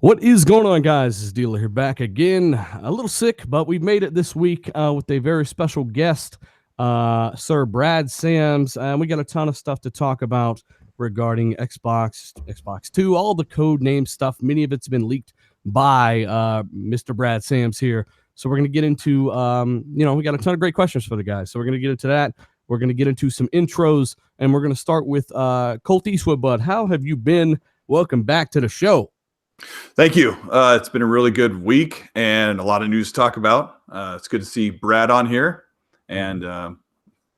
What is going on, guys? This is Dealer here back again. A little sick, but we've made it this week with a very special guest, Sir Brad Sams. And we got a ton of stuff to talk about regarding Xbox, Xbox 2, all the code name stuff. Many of it's been leaked by Mr. Brad Sams here. So we're going to get into, we got a ton of great questions for the guys. So we're going to get into that. We're going to get into some intros, and we're going to start with Colt Eastwood. Bud, how have you been? Welcome back to the show. Thank you. It's been a really good week and a lot of news to talk about. It's good to see Brad on here and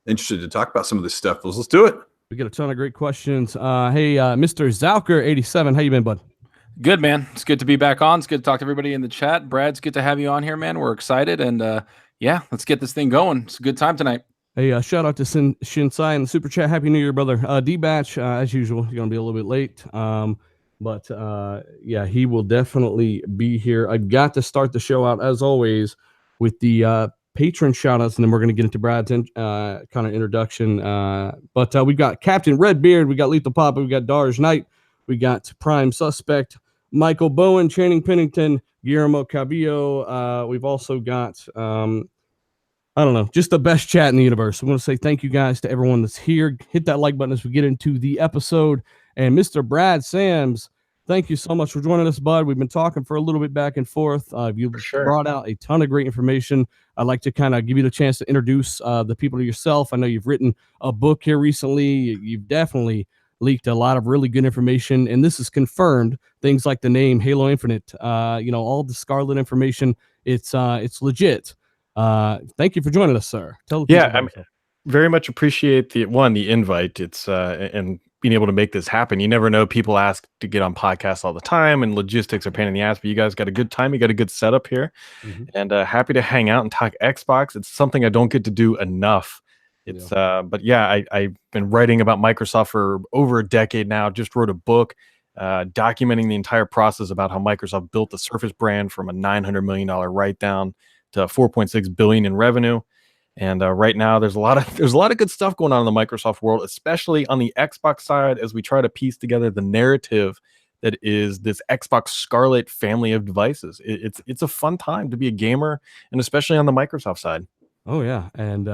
interested to talk about some of this stuff. Let's do it. We got a ton of great questions. Hey, Mr. Zalker87, how you been, bud? Good, man. It's good to be back on. It's good to talk to everybody in the chat. Brad, it's good to have you on here, man. We're excited, and yeah, let's get this thing going. It's a good time tonight. Hey, shout out to Shinsai in the super chat. Happy New Year, brother. D-Batch, as usual, you're going to be a little bit late. But yeah, he will definitely be here. I've got to start the show out, as always, with the patron shout-outs, and then we're going to get into Brad's kind of introduction. But we've got Captain Redbeard, we got Lethal Papa, we got Darge Knight, we got Prime Suspect, Michael Bowen, Channing Pennington, Guillermo Cabillo. We've also got, I don't know, just the best chat in the universe. I want to say thank you guys to everyone that's here. Hit that like button as we get into the episode. And Mr. Brad Sams, thank you so much for joining us, bud. We've been talking for a little bit back and forth. You've brought out a ton of great information. I'd like to kind of give you the chance to introduce the people to yourself. I know you've written a book here recently. You've definitely leaked a lot of really good information, and this is confirmed. Things like the name Halo Infinite, all the Scarlett information. It's legit. Thank you for joining us, sir. Tell the people I very much appreciate the invite. It's and being able to make this happen. You never know. People ask to get on podcasts all the time, and logistics are pain in the ass, but you guys got a good time. You got a good setup here, and happy to hang out and talk Xbox. It's something I don't get to do enough. It's but yeah, I've been writing about Microsoft for over a decade now. Just wrote a book documenting the entire process about how Microsoft built the Surface brand from a $900 million write-down to $4.6 billion in revenue. And right now, there's a lot of good stuff going on in the Microsoft world, especially on the Xbox side, as we try to piece together the narrative that is this Xbox Scarlett family of devices. It's a fun time to be a gamer, and especially on the Microsoft side. Oh yeah, and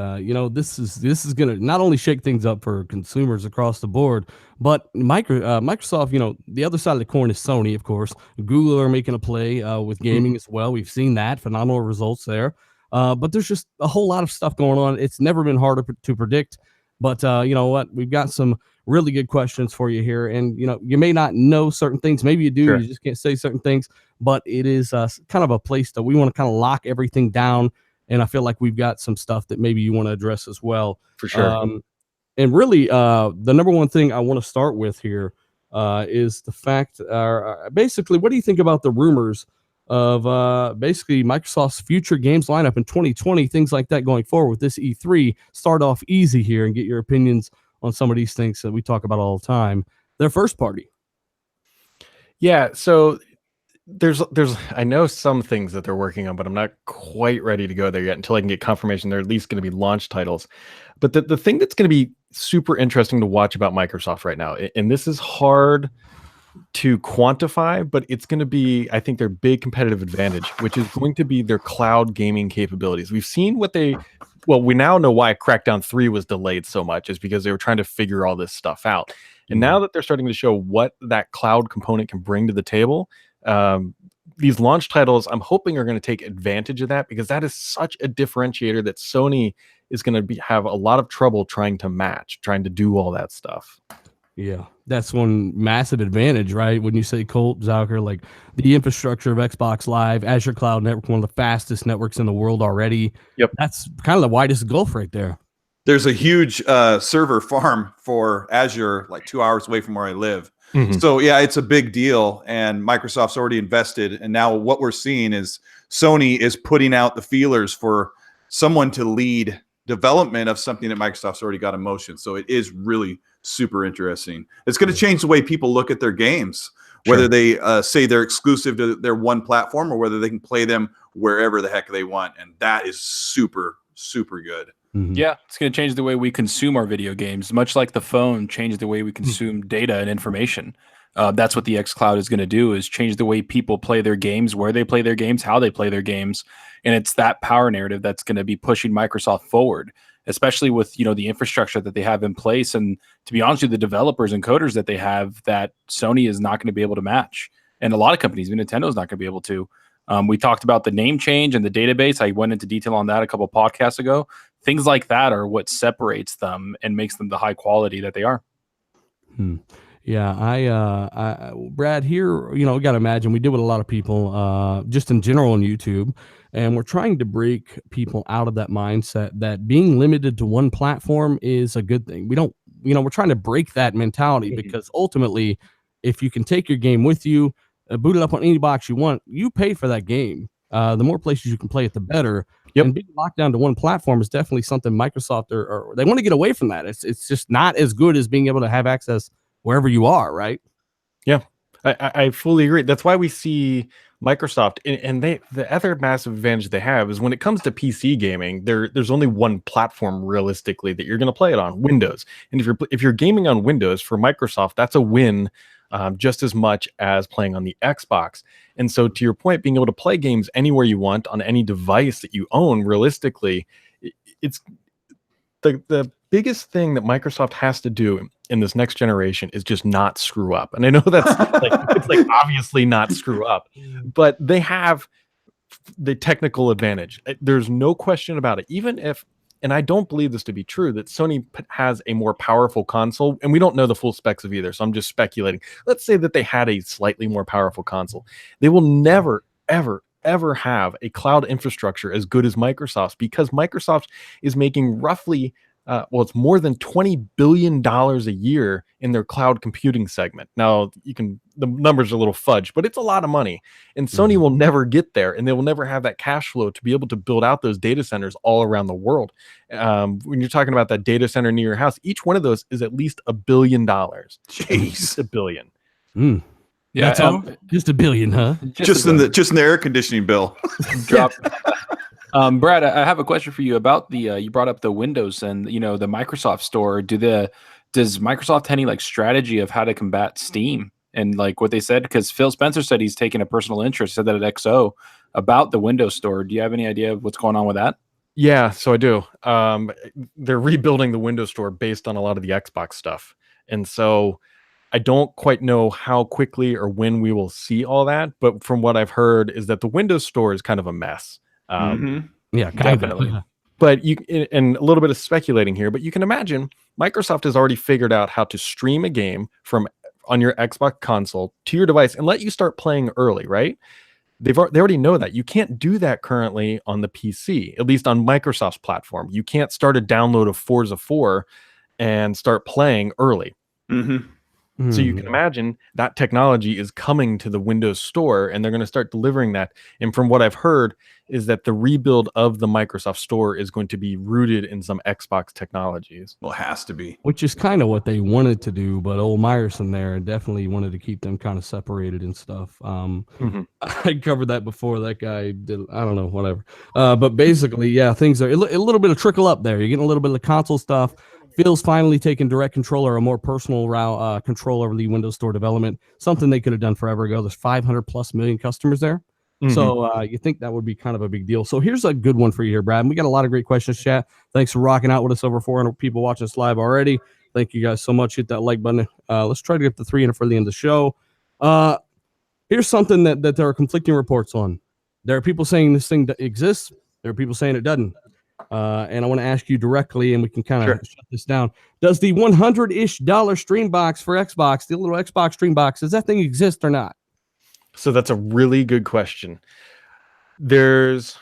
this is gonna not only shake things up for consumers across the board, but Microsoft. The other side of the coin is Sony, of course. Google are making a play with gaming as well. We've seen that phenomenal results there. But there's just a whole lot of stuff going on. It's never been harder to predict. But you know what? We've got some really good questions for you here. And, you may not know certain things. Maybe you do. Sure. You just can't say certain things. But it is kind of a place that we want to kind of lock everything down. And I feel like we've got some stuff that maybe you want to address as well. For sure. And really, the number one thing I want to start with here is the fact, basically, what do you think about the rumors of basically Microsoft's future games lineup in 2020, things like that going forward with this E3? Start off easy here and get your opinions on some of these things that we talk about all the time. Their first party. Yeah, so there's I know some things that they're working on, but I'm not quite ready to go there yet until I can get confirmation they're at least going to be launch titles. But the thing that's going to be super interesting to watch about Microsoft right now, and this is hard to quantify, but it's going to be, I think, their big competitive advantage, which is going to be their cloud gaming capabilities. We've seen we now know why Crackdown 3 was delayed so much, is because they were trying to figure all this stuff out. And now that they're starting to show what that cloud component can bring to the table, these launch titles, I'm hoping, are going to take advantage of that, because that is such a differentiator that Sony is going to have a lot of trouble trying to do all that stuff. Yeah, that's one massive advantage, right? When you say Colt, Zalker, like the infrastructure of Xbox Live, Azure Cloud Network, one of the fastest networks in the world already. Yep. That's kind of the widest gulf right there. There's a huge server farm for Azure, like 2 hours away from where I live. So yeah, it's a big deal, and Microsoft's already invested. And now what we're seeing is Sony is putting out the feelers for someone to lead development of something that Microsoft's already got in motion. So it is really super interesting. It's going to change the way people look at their games, whether they say they're exclusive to their one platform or whether they can play them wherever the heck they want. And that is super, super good. Yeah, it's going to change the way we consume our video games, much like the phone changed the way we consume data and information. That's what the xCloud is going to do, is change the way people play their games, where they play their games, how they play their games. And it's that power narrative that's going to be pushing Microsoft forward, especially with, the infrastructure that they have in place. And to be honest with you, the developers and coders that they have, that Sony is not going to be able to match. And a lot of companies, Nintendo is not going to be able to. We talked about the name change and the database. I went into detail on that a couple of podcasts ago. Things like that are what separates them and makes them the high quality that they are. Yeah, I Brad, here, we got to imagine we deal with a lot of people just in general on YouTube, and we're trying to break people out of that mindset that being limited to one platform is a good thing. We don't, we're trying to break that mentality, because ultimately, if you can take your game with you, boot it up on any box you want, you pay for that game. The more places you can play it, the better. And being locked down to one platform is definitely something Microsoft or they want to get away from that. It's just not as good as being able to have access wherever you are, right? Yeah, I fully agree. That's why we see Microsoft, and the other massive advantage they have is when it comes to PC gaming, there's only one platform realistically that you're going to play it on, Windows. And if you're gaming on Windows for Microsoft, that's a win, just as much as playing on the Xbox. And so, to your point, being able to play games anywhere you want on any device that you own, realistically, it's the biggest thing that Microsoft has to do in this next generation is just not screw up. And I know that's it's obviously not screw up, but they have the technical advantage. There's no question about it. Even if, and I don't believe this to be true, that Sony has a more powerful console, and we don't know the full specs of either, so I'm just speculating. Let's say that they had a slightly more powerful console. They will never, ever have a cloud infrastructure as good as Microsoft's, because Microsoft is making roughly it's more than $20 billion a year in their cloud computing segment. Now, the numbers are a little fudge, but it's a lot of money. And Sony will never get there, and they will never have that cash flow to be able to build out those data centers all around the world. When you're talking about that data center near your house, each one of those is at least $1 billion. Jeez, $1 billion. Yeah, that's all. Just $1 billion, huh? Just in the air conditioning bill. Drop. Brad, I have a question for you about the you brought up the Windows and the Microsoft Store. Does Microsoft have any strategy of how to combat Steam and what they said? Because Phil Spencer said he's taken a personal interest, said that at XO, about the Windows Store. Do you have any idea of what's going on with that? Yeah, so I do. They're rebuilding the Windows Store based on a lot of the Xbox stuff, and so I don't quite know how quickly or when we will see all that. But from what I've heard, is that the Windows Store is kind of a mess. Yeah, definitely. But and a little bit of speculating here, but you can imagine Microsoft has already figured out how to stream a game from on your Xbox console to your device and let you start playing early, right? They already know that. You can't do that currently on the PC, at least on Microsoft's platform. You can't start a download of Forza 4 and start playing early. So you can imagine that technology is coming to the Windows Store, and they're going to start delivering that. And from what I've heard is that the rebuild of the Microsoft Store is going to be rooted in some Xbox technologies. Well, it has to be. Which is kind of what they wanted to do, but old Myerson there definitely wanted to keep them kind of separated and stuff. I covered that before. That guy did, I don't know, whatever. But basically, yeah, things are a little bit of trickle up there. You're getting a little bit of the console stuff. Phil's finally taken direct control or a more personal route control over the Windows Store development, something they could have done forever ago. There's 500+ million customers there. So you think that would be kind of a big deal. So here's a good one for you here, Brad. And we got a lot of great questions, chat. Thanks for rocking out with us. Over 400 people watching us live already. Thank you guys so much. Hit that like button. Let's try to get to 300 for the end of the show. Here's something that there are conflicting reports on. There are people saying this thing exists. There are people saying it doesn't. And I want to ask you directly, and we can kind of shut this down. Does the $100-ish stream box for Xbox, the little Xbox stream box, does that thing exist or not? So that's a really good question. There's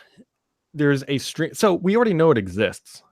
a stream. So we already know it exists.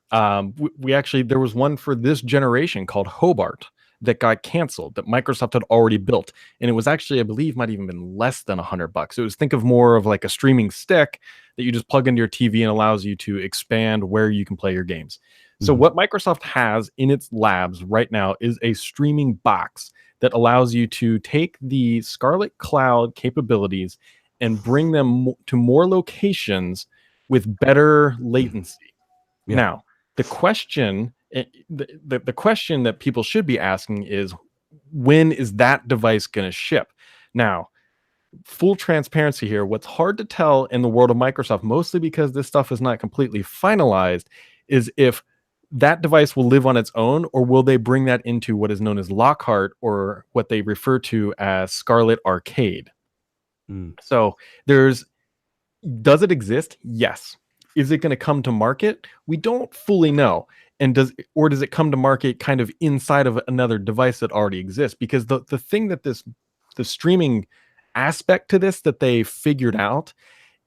We actually, there was one for this generation called Hobart that got canceled that Microsoft had already built. And it was actually, I believe, might even been less than $100. It was, think of more of like a streaming stick that you just plug into your TV and allows you to expand where you can play your games. So what Microsoft has in its labs right now is a streaming box that allows you to take the Scarlett cloud capabilities and bring them to more locations with better latency. Now, the question the question that people should be asking is, when is that device going to ship? Now, full transparency here, what's hard to tell in the world of Microsoft, mostly because this stuff is not completely finalized, is if that device will live on its own, or will they bring that into what is known as Lockhart, or what they refer to as Scarlett Arcade. So does it exist? Yes. Is it going to come to market? We don't fully know. And does it come to market kind of inside of another device that already exists? Because the thing that the streaming aspect to this that they figured out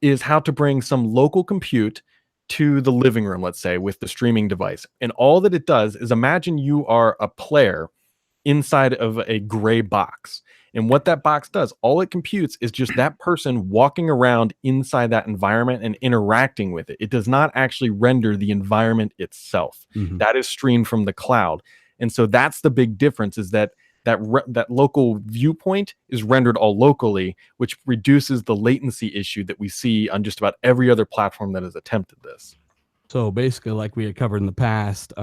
is how to bring some local compute to the living room, let's say, with the streaming device. And all that it does is, imagine you are a player inside of a gray box. And what that box does, all it computes is just that person walking around inside that environment and interacting with it. It does not actually render the environment itself. That is streamed from the cloud. And so that's the big difference, is that local viewpoint is rendered all locally, which reduces the latency issue that we see on just about every other platform that has attempted this. So basically, like we had covered in the past,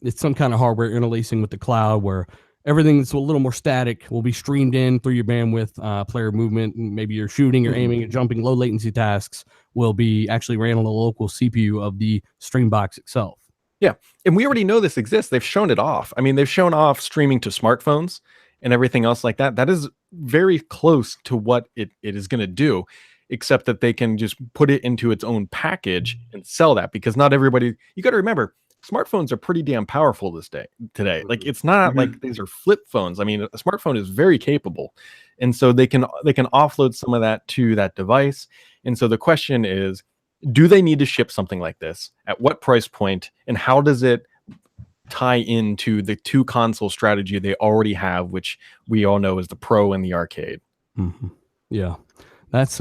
it's some kind of hardware interlacing with the cloud, where everything that's a little more static will be streamed in through your bandwidth. Player movement, maybe you're shooting or aiming or jumping, low latency tasks will be actually ran on the local CPU of the stream box itself. Yeah, and we already know this exists. They've shown it off. I mean, they've shown off streaming to smartphones and everything else like that. That is very close to what it is going to do, except that they can just put it into its own package and sell that, because not everybody, you got to remember, smartphones are pretty damn powerful today. Like, it's not like these are flip phones. I mean, a smartphone is very capable. And so they can offload some of that to that device. And so the question is, do they need to ship something like this? At what price point? And how does it tie into the two console strategy they already have, which we all know is the Pro and the Arcade? Yeah, that's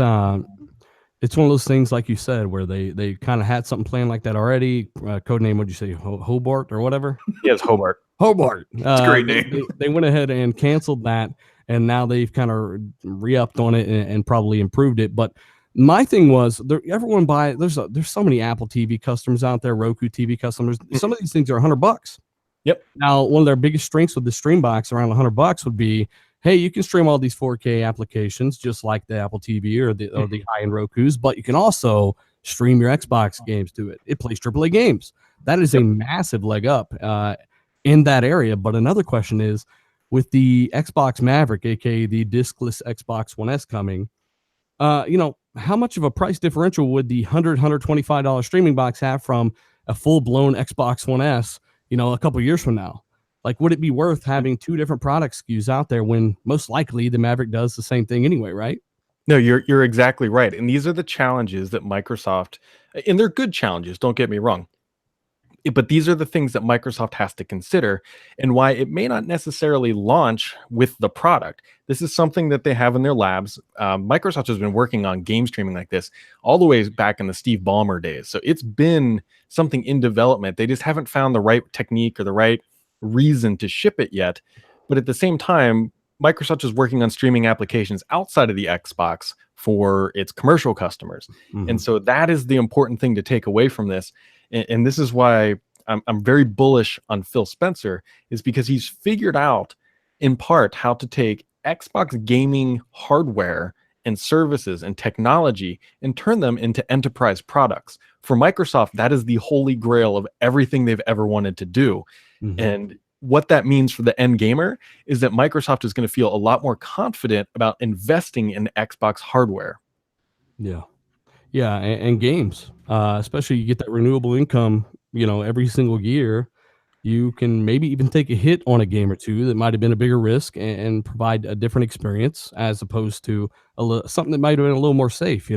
it's one of those things, like you said, where they kind of had something planned like that already. Codename, what'd you say, Hobart or whatever? Yes, Hobart. It's a great name. They went ahead and canceled that, and now they've kind of re-upped on it and probably improved it. But my thing was, everyone there's so many Apple TV customers out there, Roku TV customers. Some of these things are $100. Yep. Now, one of their biggest strengths with the stream box around $100 would be, hey, you can stream all these 4K applications just like the Apple TV or the high-end Rokus, but you can also stream your Xbox games to it. It plays AAA games. That is a massive leg up in that area. But another question is, with the Xbox Maverick, aka the diskless Xbox One S coming, how much of a price differential would the $125 streaming box have from a full-blown Xbox One S, a couple years from now? Like, would it be worth having two different product SKUs out there when most likely the Maverick does the same thing anyway, right? No, you're exactly right. And these are the challenges that Microsoft, and they're good challenges, don't get me wrong, but these are the things that Microsoft has to consider, and why it may not necessarily launch with the product. This is something that they have in their labs. Microsoft has been working on game streaming like this all the way back in the Steve Ballmer days. So it's been something in development. They just haven't found the right technique or the right reason to ship it yet. But at the same time, Microsoft is working on streaming applications outside of the Xbox for its commercial customers. And so that is the important thing to take away from this. And this is why I'm very bullish on Phil Spencer, is because he's figured out in part how to take Xbox gaming hardware and services and technology and turn them into enterprise products. For Microsoft, that is the holy grail of everything they've ever wanted to do. And what that means for the end gamer is that Microsoft is going to feel a lot more confident about investing in Xbox hardware. Yeah, and games, especially you get that renewable income, every single year. You can maybe even take a hit on a game or two that might have been a bigger risk and provide a different experience, as opposed to something that might have been a little more safe,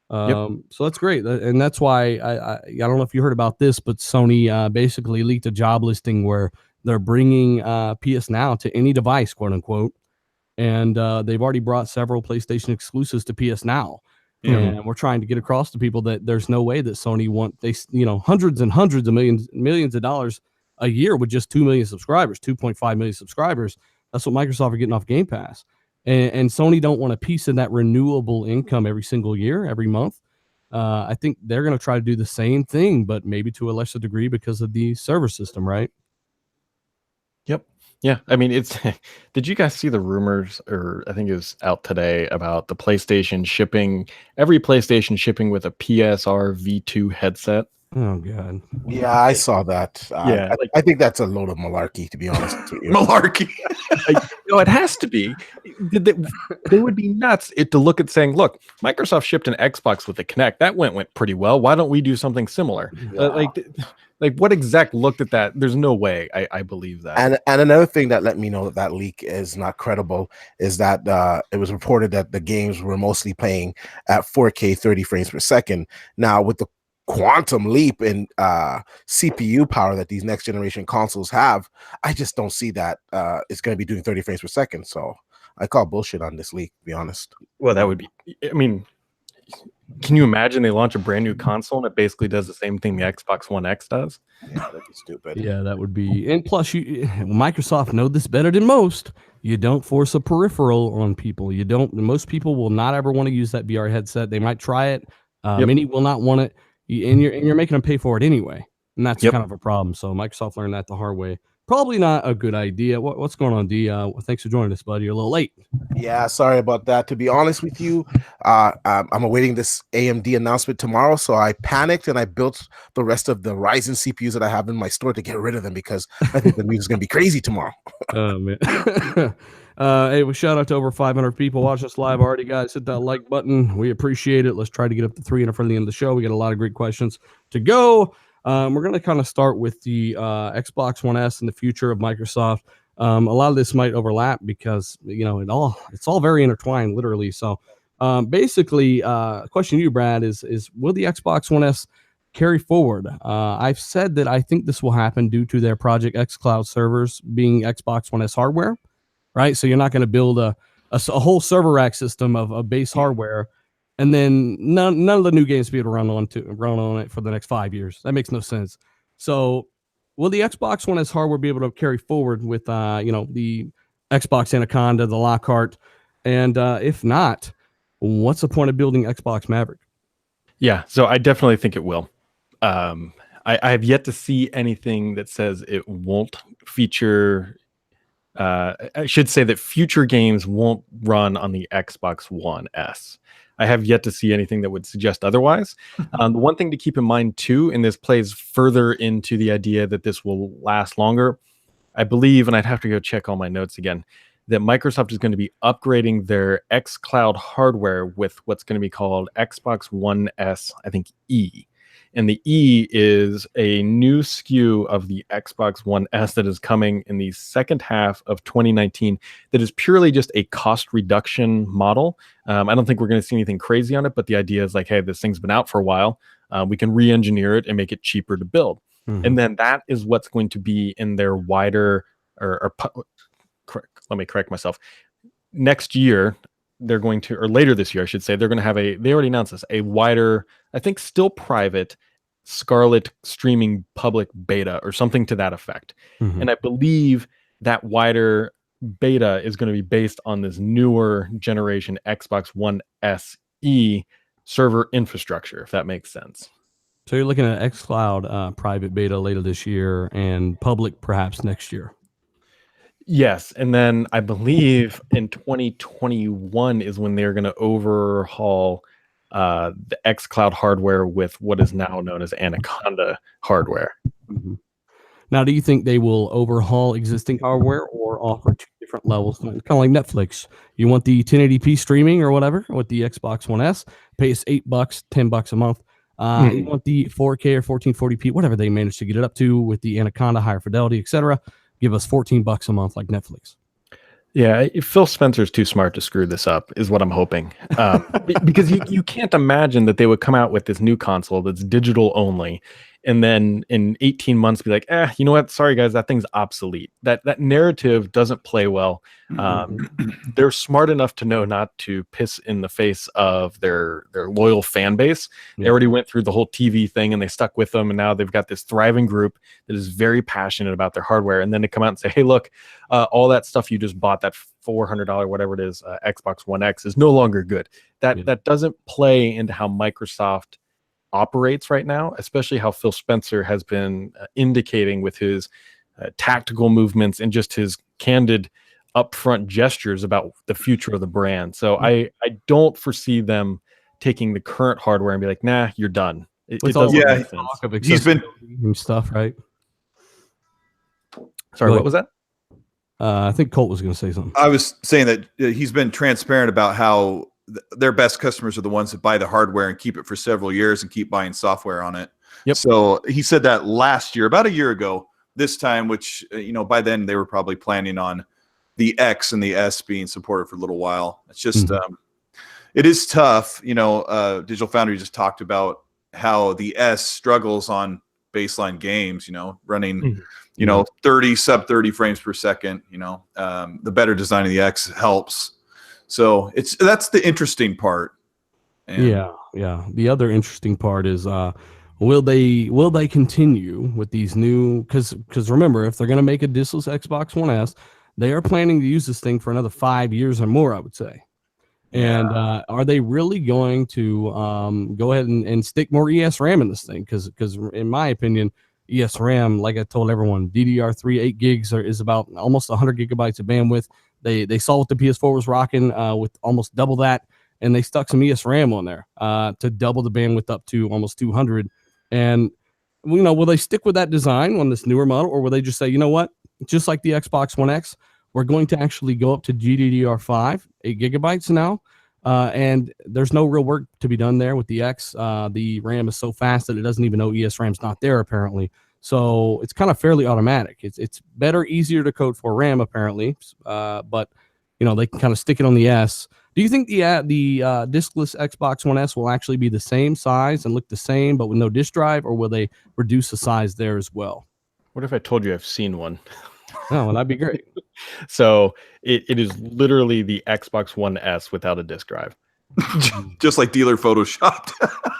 So that's great. And that's why I don't know if you heard about this, but Sony basically leaked a job listing where they're bringing PS Now to any device, quote unquote. And they've already brought several PlayStation exclusives to PS Now. And we're trying to get across to people that there's no way that Sony hundreds and hundreds of millions of dollars a year with just 2 million subscribers, 2.5 million subscribers. That's what Microsoft are getting off Game Pass. And Sony don't want a piece of that renewable income every single year, every month. I think they're going to try to do the same thing, but maybe to a lesser degree because of the server system, right? Yep. Yeah, I mean, it's. Did you guys see the rumors, or I think it was out today about the PlayStation shipping, every PlayStation shipping with a PSR V2 headset? Oh god. Yeah, I saw that. Yeah, like I think that's a load of malarkey, to be honest with you. Malarkey. it has to be. They would be nuts to look at saying, look, Microsoft shipped an Xbox with the Kinect. That went pretty well. Why don't we do something similar? Yeah. Like what exec looked at that? There's no way I believe that. And another thing that let me know that leak is not credible is that it was reported that the games were mostly playing at 4K 30 frames per second. Now, with the quantum leap in CPU power that these next generation consoles have, I just don't see that it's going to be doing 30 frames per second. So I call bullshit on this leak, to be honest. Well, that would be, I mean, can you imagine they launch a brand new console and it basically does the same thing the Xbox One X does? Yeah, that'd be stupid. Yeah, that would be. And plus, Microsoft know this better than most. You don't force a peripheral on people. You don't. Most people will not ever want to use that VR headset. They might try it. Many will not want it, and you're making them pay for it anyway. And that's kind of a problem. So Microsoft learned that the hard way. Probably not a good idea. What's going on, D? Thanks for joining us, buddy. You're a little late. Yeah, sorry about that. To be honest with you, I'm awaiting this AMD announcement tomorrow, so I panicked and I built the rest of the Ryzen CPUs that I have in my store to get rid of them because I think the news is going to be crazy tomorrow. Oh, man. Hey, well, shout out to over 500 people watching us live already, guys. Hit that like button. We appreciate it. Let's try to get up to 300 for the end of the show. We got a lot of great questions to go. We're going to kind of start with the Xbox One S and the future of Microsoft. A lot of this might overlap because, it's all very intertwined, literally. So basically, question to you, Brad, is will the Xbox One S carry forward? I've said that I think this will happen due to their Project X Cloud servers being Xbox One S hardware, right? So you're not going to build a whole server rack system of base hardware and then none of the new games be able to run on it for the next 5 years. That makes no sense. So will the Xbox One S hardware be able to carry forward with the Xbox Anaconda, the Lockhart? And if not, what's the point of building Xbox Maverick? Yeah, so I definitely think it will. I have yet to see anything that says it won't feature. I should say that future games won't run on the Xbox One S. I have yet to see anything that would suggest otherwise. The one thing to keep in mind too, and this plays further into the idea that this will last longer, I believe, and I'd have to go check all my notes again, that Microsoft is going to be upgrading their xCloud hardware with what's going to be called Xbox One S, I think E. And the E is a new SKU of the Xbox One S that is coming in the second half of 2019 that is purely just a cost reduction model. I don't think we're going to see anything crazy on it, but the idea is like, hey, this thing's been out for a while. We can re-engineer it and make it cheaper to build. Mm-hmm. And then that is what's going to be in their wider, let me correct myself. Next year, they're going to, or later this year, I should say, they're going to have they already announced this, a wider, I think still private, Scarlett streaming public beta or something to that effect. Mm-hmm. And I believe that wider beta is going to be based on this newer generation Xbox One SE server infrastructure, if that makes sense. So you're looking at xCloud private beta later this year and public perhaps next year. Yes, and then I believe in 2021 is when they're going to overhaul the xCloud hardware with what is now known as Anaconda hardware. Mm-hmm. Now, do you think they will overhaul existing hardware or offer two different levels? Kind of like Netflix. You want the 1080p streaming or whatever with the Xbox One S, pay us $8, $10 a month. You want the 4K or 1440p, whatever they manage to get it up to with the Anaconda, higher fidelity, etc. Give us $14 a month like Netflix. Yeah, Phil Spencer's too smart to screw this up, is what I'm hoping. Because you can't imagine that they would come out with this new console that's digital only, and then in 18 months be like, you know what? Sorry, guys, that thing's obsolete. That narrative doesn't play well. They're smart enough to know not to piss in the face of their loyal fan base. Yeah. They already went through the whole TV thing, and they stuck with them, and now they've got this thriving group that is very passionate about their hardware. And then to come out and say, hey, look, all that stuff you just bought, that $400, whatever it is, Xbox One X is no longer good. That doesn't play into how Microsoft operates right now, especially how Phil Spencer has been indicating with his tactical movements and just his candid upfront gestures about the future of the brand. So I don't foresee them taking the current hardware and be like, nah, you're done. It doesn't make sense. Talk of He's been accessibility and stuff, right? Sorry, Go what ahead. was that? I think Colt was going to say something. I was saying that he's been transparent about how their best customers are the ones that buy the hardware and keep it for several years and keep buying software on it. Yep. So he said that last year, about a year ago, this time, which, by then they were probably planning on the X and the S being supported for a little while. It's just, it is tough. Digital Foundry just talked about how the S struggles on baseline games, running, 30 sub 30 frames per second, the better design of the X helps. So that's the interesting part. And yeah. The other interesting part is, will they continue with these new, because remember, if they're going to make a diskless Xbox One S, they are planning to use this thing for another 5 years or more, I would say. And are they really going to go ahead and stick more ESRAM in this thing? Because in my opinion, ESRAM, like I told everyone, DDR3 8 gigs is about almost 100 gigabytes of bandwidth. They saw what the PS4 was rocking with almost double that, and they stuck some ESRAM on there to double the bandwidth up to almost 200. And will they stick with that design on this newer model, or will they just say, you know what, just like the Xbox One X, we're going to actually go up to GDDR5, 8 gigabytes now, and there's no real work to be done there with the X. The RAM is so fast that it doesn't even know ESRAM's not there, apparently. So it's kind of fairly automatic. It's better, easier to code for RAM, apparently, but they can kind of stick it on the S. Do you think the diskless Xbox One S will actually be the same size and look the same, but with no disk drive, or will they reduce the size there as well? What if I told you I've seen one? Oh, well, that'd be great. So it is literally the Xbox One S without a disk drive. just like dealer photoshopped.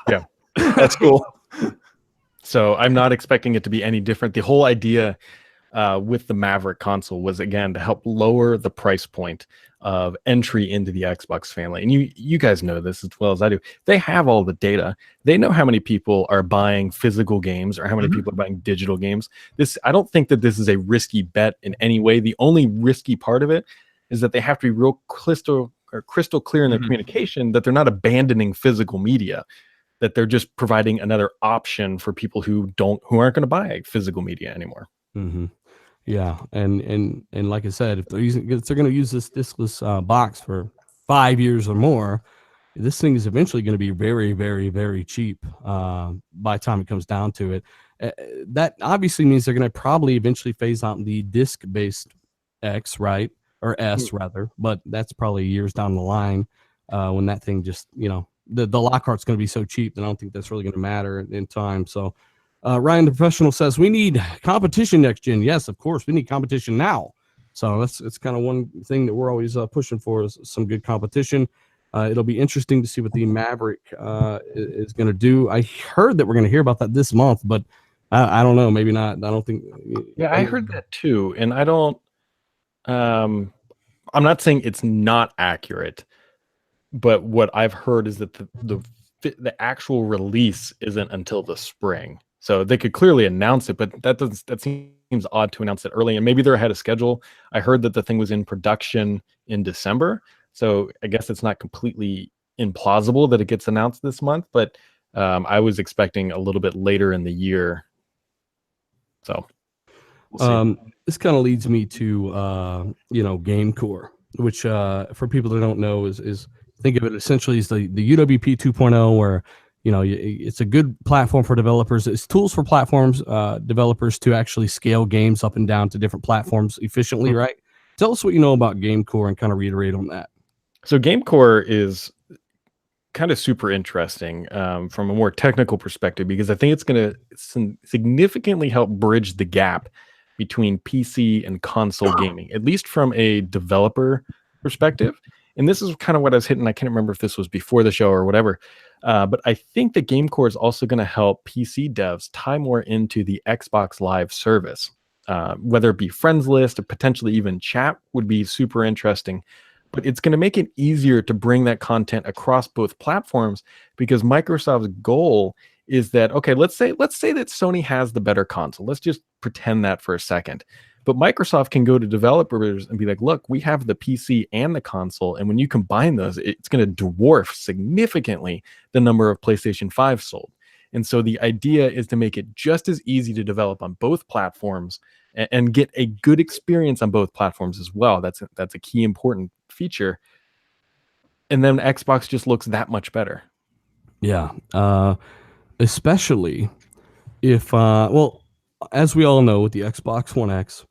Yeah. That's cool. So I'm not expecting it to be any different. The whole idea with the Maverick console was, again, to help lower the price point of entry into the Xbox family. And you guys know this as well as I do. They have all the data. They know how many people are buying physical games or how many people are buying digital games. I don't think that this is a risky bet in any way. The only risky part of it is that they have to be real crystal clear in their communication that they're not abandoning physical media, that they're just providing another option for people who aren't going to buy physical media anymore. Yeah, and like I said, if they're going to use this diskless box for 5 years or more, this thing is eventually going to be very, very, very cheap by the time it comes down to it. That obviously means they're going to probably eventually phase out the disk-based X, right? Or S, rather, but that's probably years down the line when that thing just, the Lockhart's going to be so cheap that I don't think that's really going to matter in time. So Ryan the Professional says we need competition next gen. Yes, of course, we need competition now. So it's kind of one thing that we're always pushing for is some good competition. It'll be interesting to see what the Maverick is going to do. I heard that we're going to hear about that this month, but I don't know, maybe not. I don't think. Yeah, I heard that too, and I don't. I'm not saying it's not accurate, but what I've heard is that the actual release isn't until the spring. So they could clearly announce it, but that seems odd to announce it early. And maybe they're ahead of schedule. I heard that the thing was in production in December, so I guess it's not completely implausible that it gets announced this month. But I was expecting a little bit later in the year. So We'll see. This kind of leads me to GameCore, which for people that don't know is think of it essentially as the UWP 2.0, where it's a good platform for developers. It's tools for platforms developers to actually scale games up and down to different platforms efficiently, right? Tell us what you know about GameCore and kind of reiterate on that. So GameCore is kind of super interesting from a more technical perspective, because I think it's going to significantly help bridge the gap between PC and console gaming, at least from a developer perspective. And this is kind of what I was hitting. I can't remember if this was before the show or whatever. But I think that GameCore is also going to help PC devs tie more into the Xbox Live service, whether it be friends list or potentially even chat would be super interesting. But it's going to make it easier to bring that content across both platforms, because Microsoft's goal is that, okay, let's say that Sony has the better console. Let's just pretend that for a second. But Microsoft can go to developers and be like, look, we have the PC and the console, and when you combine those, it's going to dwarf significantly the number of PlayStation 5 sold. And so the idea is to make it just as easy to develop on both platforms and get a good experience on both platforms as well. That's a key important feature. And then Xbox just looks that much better. Yeah. Especially if, well, as we all know with the Xbox One X,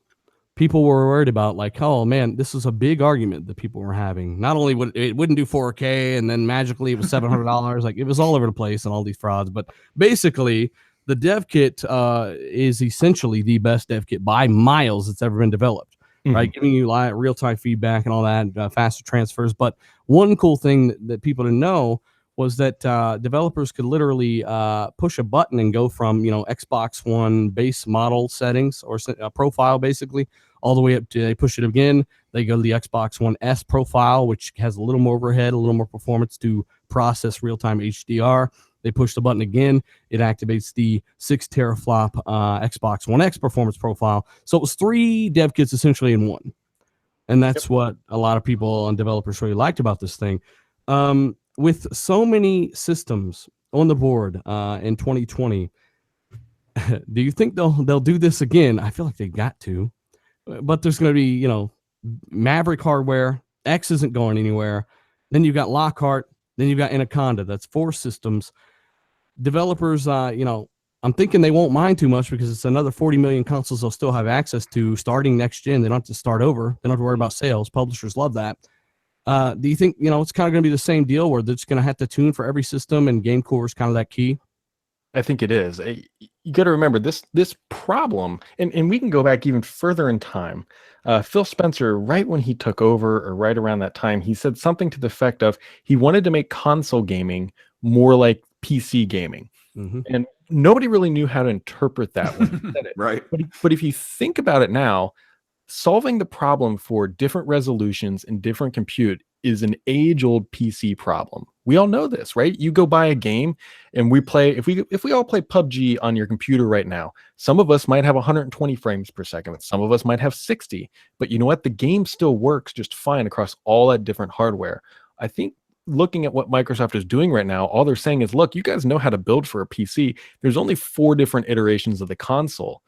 people were worried about like, oh man, this is a big argument that people were having. Not only would it wouldn't do 4K and then magically it was $700, like it was all over the place and all these frauds. But basically, the dev kit is essentially the best dev kit by miles that's ever been developed. Right, giving you real-time feedback and all that, faster transfers. But one cool thing that people didn't know was that developers could literally push a button and go from Xbox One base model settings or profile basically all the way up to, they push it again, they go to the Xbox One S profile, which has a little more overhead, a little more performance to process real-time HDR. They push the button again, it activates the 6 teraflop Xbox One X performance profile. So it was 3 dev kits essentially in one. And that's what a lot of people and developers really liked about this thing. With so many systems on the board in 2020, do you think they'll do this again? I feel like they got to. But there's going to be, Maverick hardware. X isn't going anywhere. Then you've got Lockhart. Then you've got Anaconda. That's 4 systems. Developers, I'm thinking they won't mind too much because it's another 40 million consoles they'll still have access to starting next gen. They don't have to start over. They don't have to worry about sales. Publishers love that. Do you think, it's kind of going to be the same deal where they're just going to have to tune for every system and game core is kind of that key? I think it is. You got to remember this problem, and we can go back even further in time. Phil Spencer, right when he took over or right around that time, he said something to the effect of he wanted to make console gaming more like PC gaming. And nobody really knew how to interpret that when he said it. Right. But if you think about it now, solving the problem for different resolutions and different compute is an age-old PC problem. We all know this, right? You go buy a game and we play, if we all play PUBG on your computer right now, some of us might have 120 frames per second, some of us might have 60, but you know what? The game still works just fine across all that different hardware. I think looking at what Microsoft is doing right now, all they're saying is, look, you guys know how to build for a PC. There's only 4 different iterations of the console.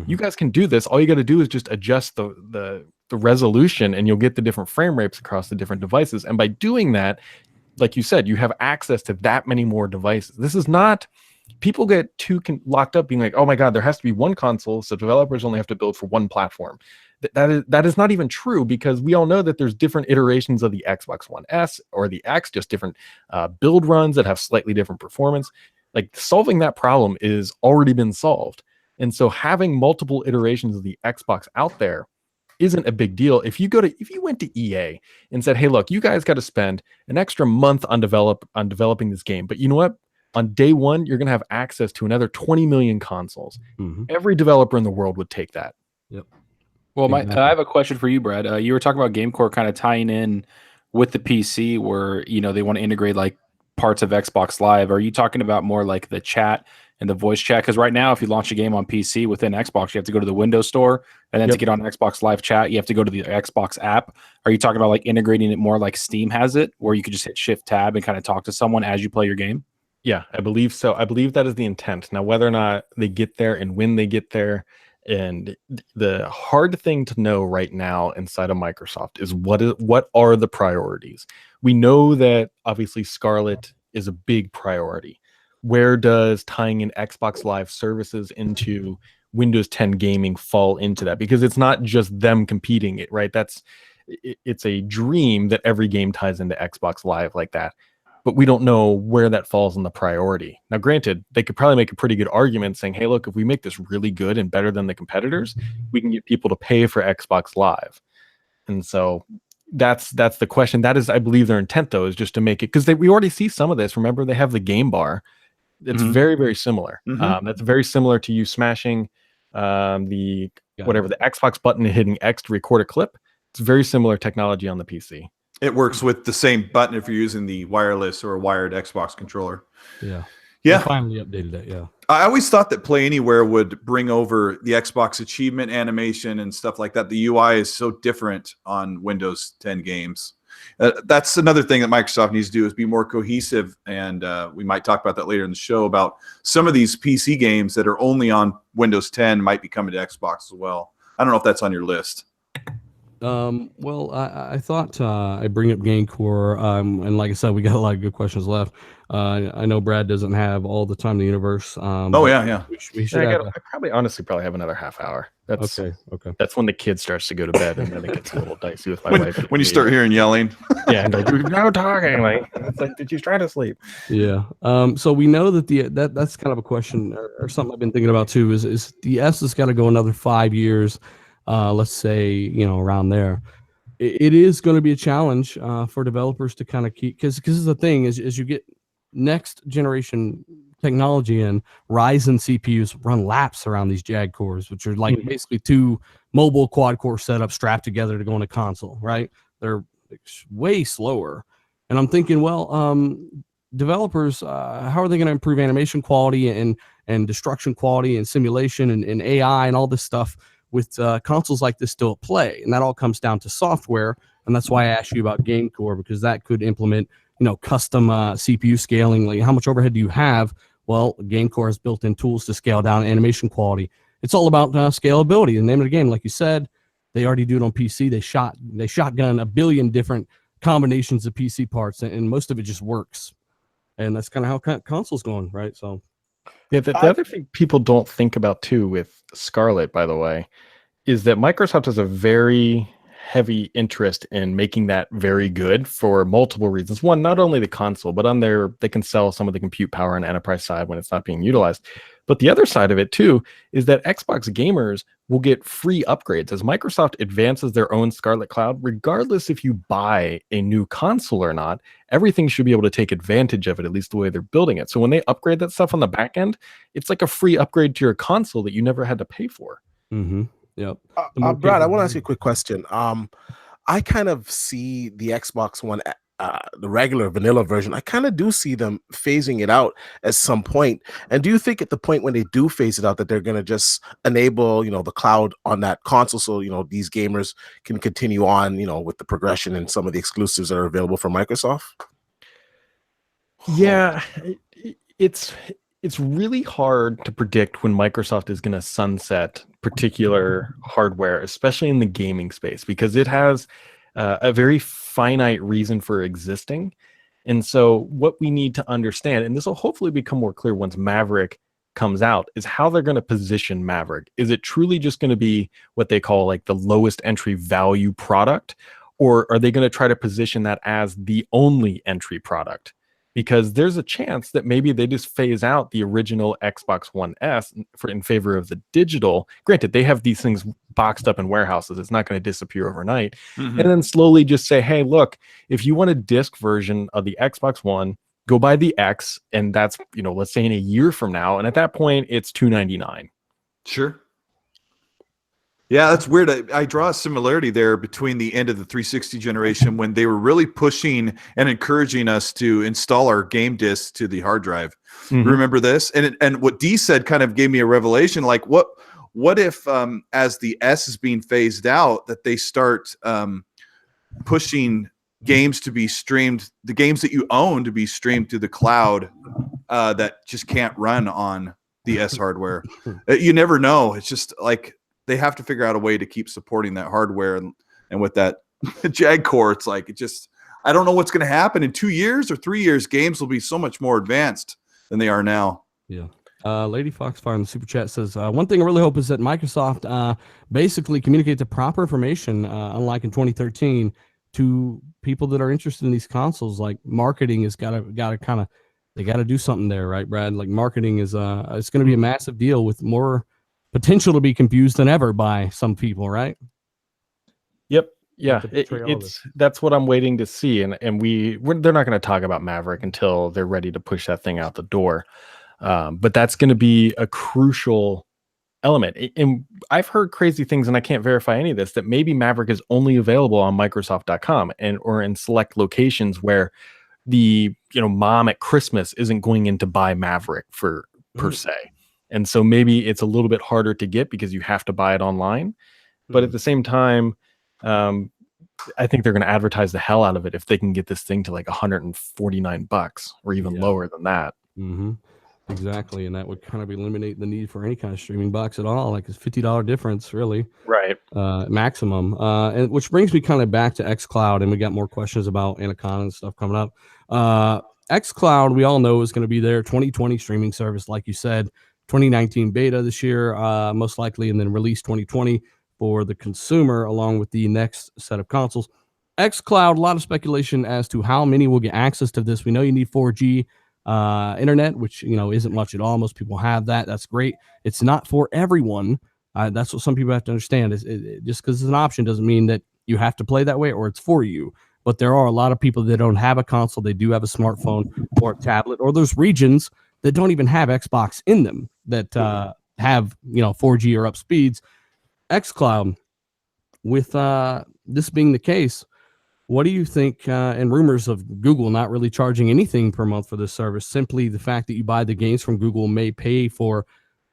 You guys can do this. All you got to do is just adjust the resolution and you'll get the different frame rates across the different devices. And by doing that, like you said, you have access to that many more devices. This is not, people get too locked up being like, oh my God, there has to be one console, so developers only have to build for one platform. That is not even true, because we all know that there's different iterations of the Xbox One S or the X, just different build runs that have slightly different performance. Like, solving that problem is already been solved. And so having multiple iterations of the Xbox out there isn't a big deal. If you went to EA and said, hey, look, you guys got to spend an extra month on developing this game, but you know what? On day one, you're going to have access to another 20 million consoles. Every developer in the world would take that. Yep. Well, I have a question for you, Brad. You were talking about GameCore kind of tying in with the PC where, they want to integrate like parts of Xbox Live. Are you talking about more like the chat and the voice chat? Because right now, if you launch a game on PC within Xbox, you have to go to the Windows Store, and then to get on Xbox Live Chat, you have to go to the Xbox app. Are you talking about like integrating it more like Steam has it, where you could just hit Shift Tab and kind of talk to someone as you play your game? Yeah, I believe so. I believe that is the intent. Now, whether or not they get there and when they get there, and the hard thing to know right now inside of Microsoft is what are the priorities? We know that obviously Scarlett is a big priority. Where does tying in Xbox Live services into Windows 10 gaming fall into that? Because it's not just them competing it, right? It's a dream that every game ties into Xbox Live like that. But we don't know where that falls in the priority. Now, granted, they could probably make a pretty good argument saying, hey, look, if we make this really good and better than the competitors, we can get people to pay for Xbox Live. And so that's the question. That is, I believe, their intent, though, is just to make it, because we already see some of this. Remember, they have the game bar. It's very, very similar. That's very similar to you smashing the Xbox button and hitting X to record a clip. It's very similar technology on the PC. It works with the same button if you're using the wireless or wired Xbox controller. Yeah. Yeah. They finally updated it. Yeah. I always thought that Play Anywhere would bring over the Xbox achievement animation and stuff like that. The UI is so different on Windows 10 games. That's another thing that Microsoft needs to do, is be more cohesive. And we might talk about that later in the show, about some of these PC games that are only on Windows 10 might be coming to Xbox as well. I don't know if that's on your list. Well, I thought I'd bring up GameCore, and like I said, we got a lot of good questions left. I know Brad doesn't have all the time in the universe. Yeah. We should have. I probably have another half hour. That's Okay. That's when the kid starts to go to bed, and then it gets a little dicey with my wife. When you start hearing yelling. Yeah, and like, no talking. Like, it's like, did you try to sleep? Yeah. So we know that that's kind of a question or something I've been thinking about too. Is the S has got to go another 5 years? Let's say, around there. It is going to be a challenge for developers to kind of keep, because the thing is, as you get next generation technology in, Ryzen CPUs run laps around these Jag cores, which are like basically two mobile quad core setups strapped together to go in a console, right? They're way slower. And I'm thinking, well, developers, how are they going to improve animation quality and destruction quality and simulation and AI and all this stuff with consoles like this still at play? And that all comes down to software. And that's why I asked you about GameCore, because that could implement, custom CPU scaling. Like, how much overhead do you have? Well, GameCore has built-in tools to scale down animation quality. It's all about scalability. The name of the game, like you said, they already do it on PC. They shotgun a billion different combinations of PC parts, and most of it just works. And that's kind of how consoles going, right? So, yeah, the other thing people don't think about too with Scarlett, by the way, is that Microsoft has a very heavy interest in making that very good for multiple reasons. One, not only the console, but they can sell some of the compute power on the enterprise side when it's not being utilized. But the other side of it too is that Xbox gamers will get free upgrades as Microsoft advances their own Scarlett Cloud. Regardless if you buy a new console or not, everything should be able to take advantage of it, at least the way they're building it. So when they upgrade that stuff on the back end, it's like a free upgrade to your console that you never had to pay for. Mm-hmm. Yep. Brad, I want to ask you a quick question. I kind of see the Xbox One, the regular vanilla version, I kind of do see them phasing it out at some point. And do you think at the point when they do phase it out that they're going to just enable, the cloud on that console, so these gamers can continue on, with the progression and some of the exclusives that are available from Microsoft? Yeah, it's really hard to predict when Microsoft is going to sunset particular hardware, especially in the gaming space, because it has a very finite reason for existing. And so what we need to understand, and this will hopefully become more clear once Maverick comes out, is how they're going to position Maverick. Is it truly just going to be what they call like the lowest entry value product? Or are they going to try to position that as the only entry product? Because there's a chance that maybe they just phase out the original Xbox One S in favor of the digital. Granted, they have these things boxed up in warehouses. It's not going to disappear overnight. Mm-hmm. And then slowly just say, hey, look, if you want a disc version of the Xbox One, go buy the X. And that's, let's say in a year from now. And at that point, it's $299. Sure. Yeah, that's weird. I draw a similarity there between the end of the 360 generation, when they were really pushing and encouraging us to install our game discs to the hard drive. Mm-hmm. Remember this? And what Dee said kind of gave me a revelation. Like, what if as the S is being phased out, that they start pushing games to be streamed, the games that you own to be streamed to the cloud that just can't run on the S hardware? You never know. It's just like, they have to figure out a way to keep supporting that hardware, and with that Jag core, it's like, I don't know what's going to happen in 2 years or 3 years. Games will be so much more advanced than they are now. Yeah. Lady Foxfire in the super chat says, one thing I really hope is that Microsoft basically communicate the proper information, unlike in 2013, to people that are interested in these consoles. Like, marketing has got to kind of, they got to do something there, right, Brad? Like, marketing is it's going to be a massive deal with more potential to be confused than ever by some people, right? Yep. Yeah. That's what I'm waiting to see. And they're not going to talk about Maverick until they're ready to push that thing out the door. But that's going to be a crucial element. And I've heard crazy things, and I can't verify any of this, that maybe Maverick is only available on Microsoft.com or in select locations where the mom at Christmas isn't going in to buy Maverick per se. And so maybe it's a little bit harder to get because you have to buy it online. But at the same time, I think they're going to advertise the hell out of it if they can get this thing to like $149 or even lower than that. Exactly, and that would kind of eliminate the need for any kind of streaming box at all. Like it's $50 difference, really, right? Maximum. And which brings me kind of back to xCloud, and we got more questions about Anaconda and stuff coming up. xCloud, we all know, is going to be their 2020 streaming service, like you said. 2019 beta this year, most likely, and then release 2020 for the consumer, along with the next set of consoles. xCloud, a lot of speculation as to how many will get access to this. We know you need 4G. Internet, which isn't much at all. Most people have that. That's great. It's not for everyone. That's what some people have to understand. Is just because it's an option doesn't mean that you have to play that way or it's for you. But there are a lot of people that don't have a console. They do have a smartphone or a tablet, or there's regions that don't even have Xbox in them that have 4G or up speeds. xCloud, with this being the case, what do you think, and rumors of Google not really charging anything per month for this service, simply the fact that you buy the games from Google may pay for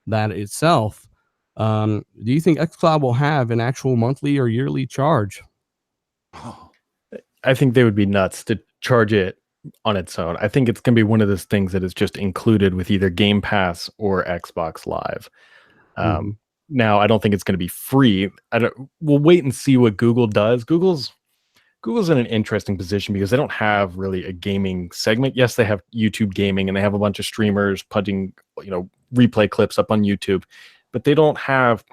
that itself. Do you think xCloud will have an actual monthly or yearly charge? I think they would be nuts to charge it on its own. I think it's going to be one of those things that is just included with either Game Pass or Xbox Live. Now, I don't think it's going to be free. We'll wait and see what Google does. Google's in an interesting position because they don't have really a gaming segment. Yes, they have YouTube gaming and they have a bunch of streamers putting, replay clips up on YouTube, but they don't have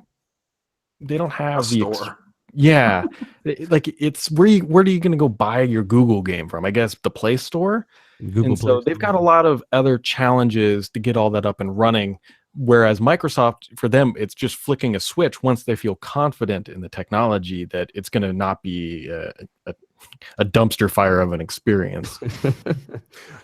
a store. Yeah. Like it's where are you going to go buy your Google game from? I guess the Play Store. So they've got a lot of other challenges to get all that up and running. Whereas Microsoft, for them, it's just flicking a switch once they feel confident in the technology that it's going to not be a dumpster fire of an experience.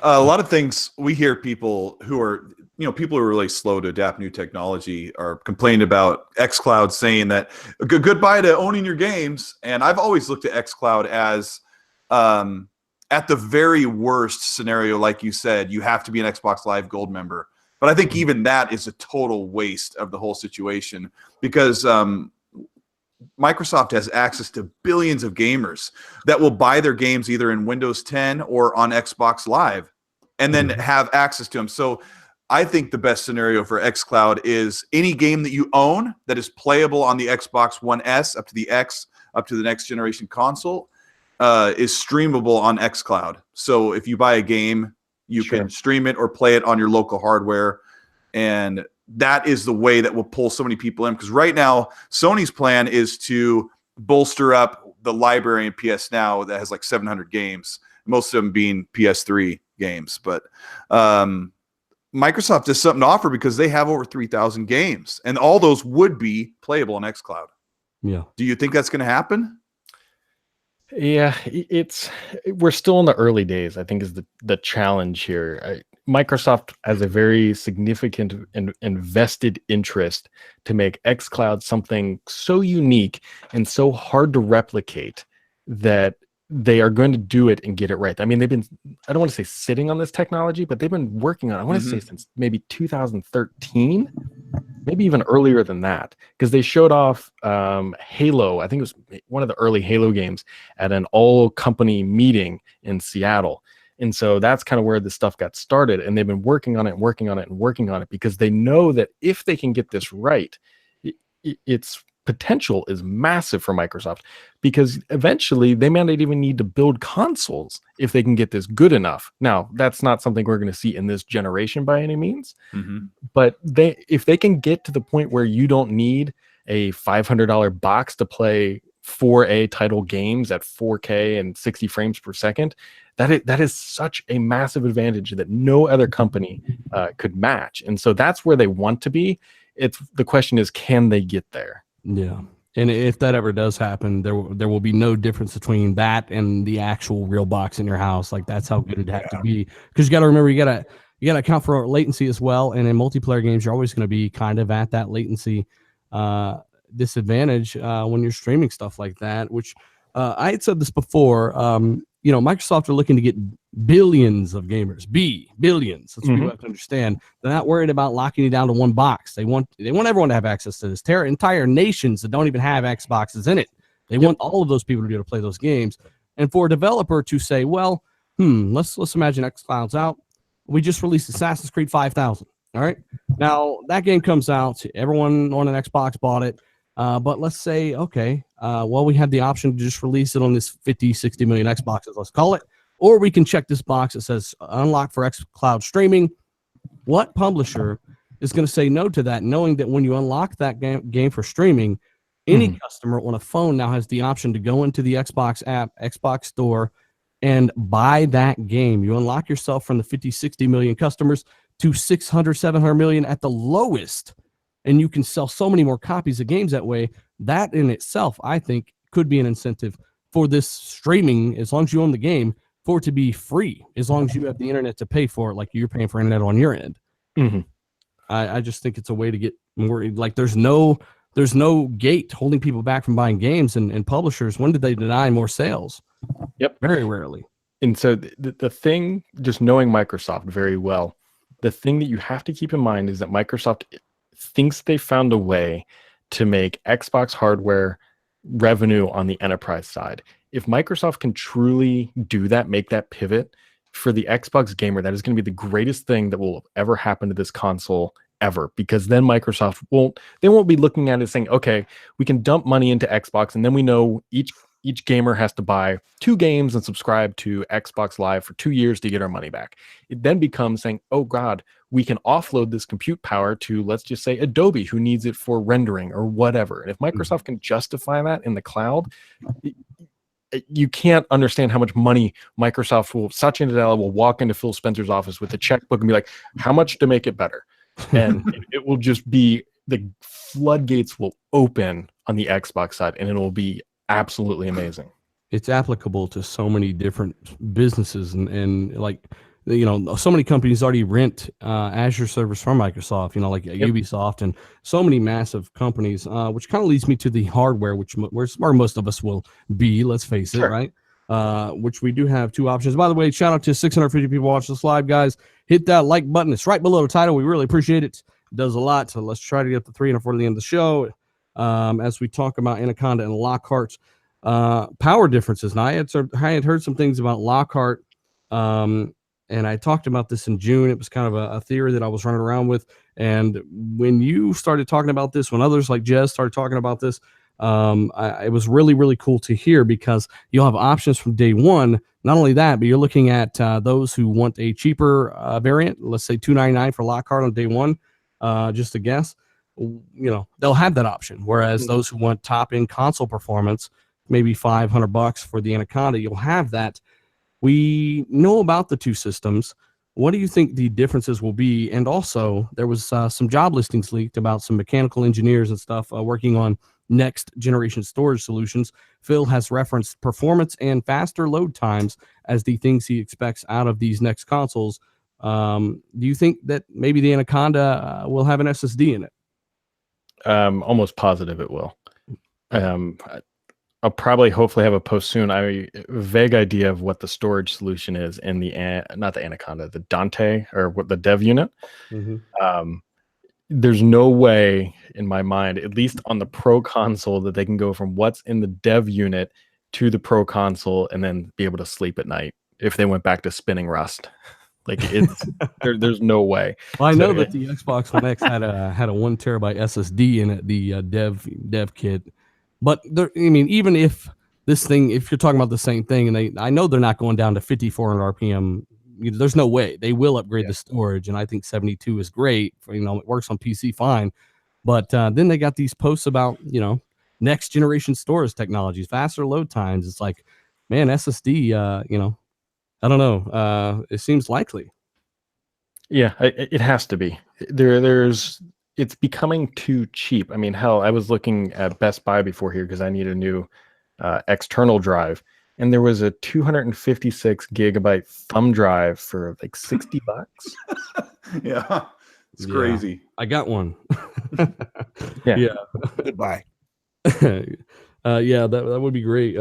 A lot of things we hear people who are really slow to adapt new technology are complaining about xCloud, saying that goodbye to owning your games. And I've always looked at xCloud as at the very worst scenario, like you said, you have to be an Xbox Live Gold member. But I think even that is a total waste of the whole situation because Microsoft has access to billions of gamers that will buy their games either in Windows 10 or on Xbox Live and then have access to them. So I think the best scenario for xCloud is any game that you own that is playable on the Xbox One S up to the X, up to the next generation console, is streamable on xCloud. So if you buy a game, you can stream it or play it on your local hardware. And that is the way that will pull so many people in. Because right now, Sony's plan is to bolster up the library in PS Now that has like 700 games, most of them being PS3 games. But Microsoft has something to offer because they have over 3,000 games. And all those would be playable on xCloud. Yeah. Do you think that's going to happen? Yeah, we're still in the early days, I think, is the challenge here. Microsoft has a very significant and vested interest to make xCloud something so unique and so hard to replicate that they are going to do it and get it right. I mean, I don't want to say sitting on this technology, but they've been working on it, I want to say since maybe 2013, maybe even earlier than that, because they showed off Halo. I think it was one of the early Halo games at an all-company meeting in Seattle. And so that's kind of where this stuff got started. And they've been working on it because they know that if they can get this right, its potential is massive for Microsoft, because eventually they may not even need to build consoles if they can get this good enough. Now, that's not something we're going to see in this generation by any means, but if they can get to the point where you don't need a $500 box to play 4A title games at 4K and 60 frames per second, that is such a massive advantage that no other company could match. And so that's where they want to be. The question is, can they get there? Yeah. And if that ever does happen, there will be no difference between that and the actual real box in your house. Like, that's how good it'd have to be. Because you got to remember, you got to account for latency as well. And in multiplayer games, you're always going to be kind of at that latency disadvantage when you're streaming stuff like that, which I had said this before. Microsoft are looking to get billions of gamers, billions. That's what people have to understand. They're not worried about locking you down to one box. They want everyone to have access to this. Entire nations that don't even have Xboxes in it. They want all of those people to be able to play those games. And for a developer to say, well, let's imagine xCloud's out. We just released Assassin's Creed 5000. All right. Now that game comes out. Everyone on an Xbox bought it. But let's say, okay, well, we have the option to just release it on this 50, 60 million Xboxes, let's call it. Or we can check this box that says unlock for xCloud streaming. What publisher is going to say no to that, knowing that when you unlock that game for streaming, any customer on a phone now has the option to go into the Xbox app, Xbox store, and buy that game. You unlock yourself from the 50, 60 million customers to 600, 700 million at the lowest. And you can sell so many more copies of games that way. That in itself, I think, could be an incentive for this streaming, as long as you own the game, for it to be free, as long as you have the internet to pay for it, like you're paying for internet on your end. I just think it's a way to get more, like there's no gate holding people back from buying games, and publishers, when did they deny more sales? Yep. Very rarely. And so the thing, just knowing Microsoft very well, the thing that you have to keep in mind is that Microsoft thinks they found a way to make Xbox hardware revenue on the enterprise side. If Microsoft can truly do that, make that pivot for the Xbox gamer, that is going to be the greatest thing that will ever happen to this console ever, because then Microsoft won't be looking at it saying, okay, we can dump money into Xbox, and then we know each gamer has to buy 2 games and subscribe to Xbox Live for 2 years to get our money back. It then becomes saying, oh God, we can offload this compute power to, let's just say, Adobe, who needs it for rendering or whatever. And if Microsoft can justify that in the cloud, you can't understand how much money Satya Nadella will walk into Phil Spencer's office with a checkbook and be like, how much to make it better? And it will just be, the floodgates will open on the Xbox side, and it will be absolutely amazing. It's applicable to so many different businesses, and like, so many companies already rent Azure servers from Microsoft, like Ubisoft and so many massive companies, which kind of leads me to the hardware, where most of us will be, let's face it, right? Which we do have 2 options. By the way, shout out to 650 people watching this live, guys. Hit that like button. It's right below the title. We really appreciate it. It does a lot. So let's try to get to 3 and 4 to the end of the show. As we talk about Anaconda and Lockhart power differences. Now, I had heard some things about Lockhart, and I talked about this in June. It was kind of a theory that I was running around with. And when you started talking about this, when others like Jez started talking about this, it was really, really cool to hear, because you'll have options from day one. Not only that, but you're looking at those who want a cheaper variant, let's say $299 for Lockhart on day one, just a guess. They'll have that option. Whereas those who want top-end console performance, maybe $500 for the Anaconda, you'll have that. We know about the 2 systems. What do you think the differences will be? And also, there was some job listings leaked about some mechanical engineers and stuff working on next generation storage solutions. Phil has referenced performance and faster load times as the things he expects out of these next consoles. Do you think that maybe the Anaconda will have an SSD in it? Almost positive it will. I'll probably hopefully have a post soon. I have a vague idea of what the storage solution is in not the Anaconda, the Danta, or what the dev unit. There's no way in my mind, at least on the Pro console, that they can go from what's in the dev unit to the Pro console and then be able to sleep at night if they went back to spinning Rust. Like, it's there's no way. Well, I know that the Xbox One X had a 1 terabyte SSD in it, the dev kit. But even if this thing, if you're talking about the same thing, and I know they're not going down to 5400 RPM. There's no way. They will upgrade the storage, and I think 72 is great. It works on PC fine. But then they got these posts about next generation storage technologies, faster load times. It's like, man, SSD. I don't know. It seems likely. Yeah, it has to be. It's becoming too cheap. I mean, hell, I was looking at Best Buy before here because I need a new external drive, and there was a 256 gigabyte thumb drive for like $60. Yeah, it's crazy. I got one. Yeah. Goodbye. Yeah, that would be great.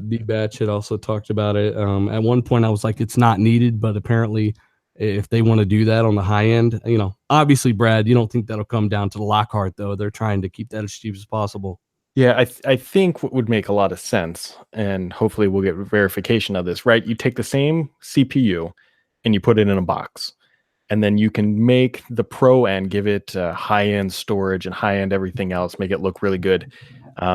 D-Batch had also talked about it. At one point, I was like, it's not needed, but apparently, if they want to do that on the high end, obviously, Brad, you don't think that'll come down to the Lockhart, though. They're trying to keep that as cheap as possible. Yeah, I think what would make a lot of sense, and hopefully we'll get verification of this, right? You take the same CPU and you put it in a box, and then you can make the Pro end, give it high-end storage and high-end everything else, make it look really good.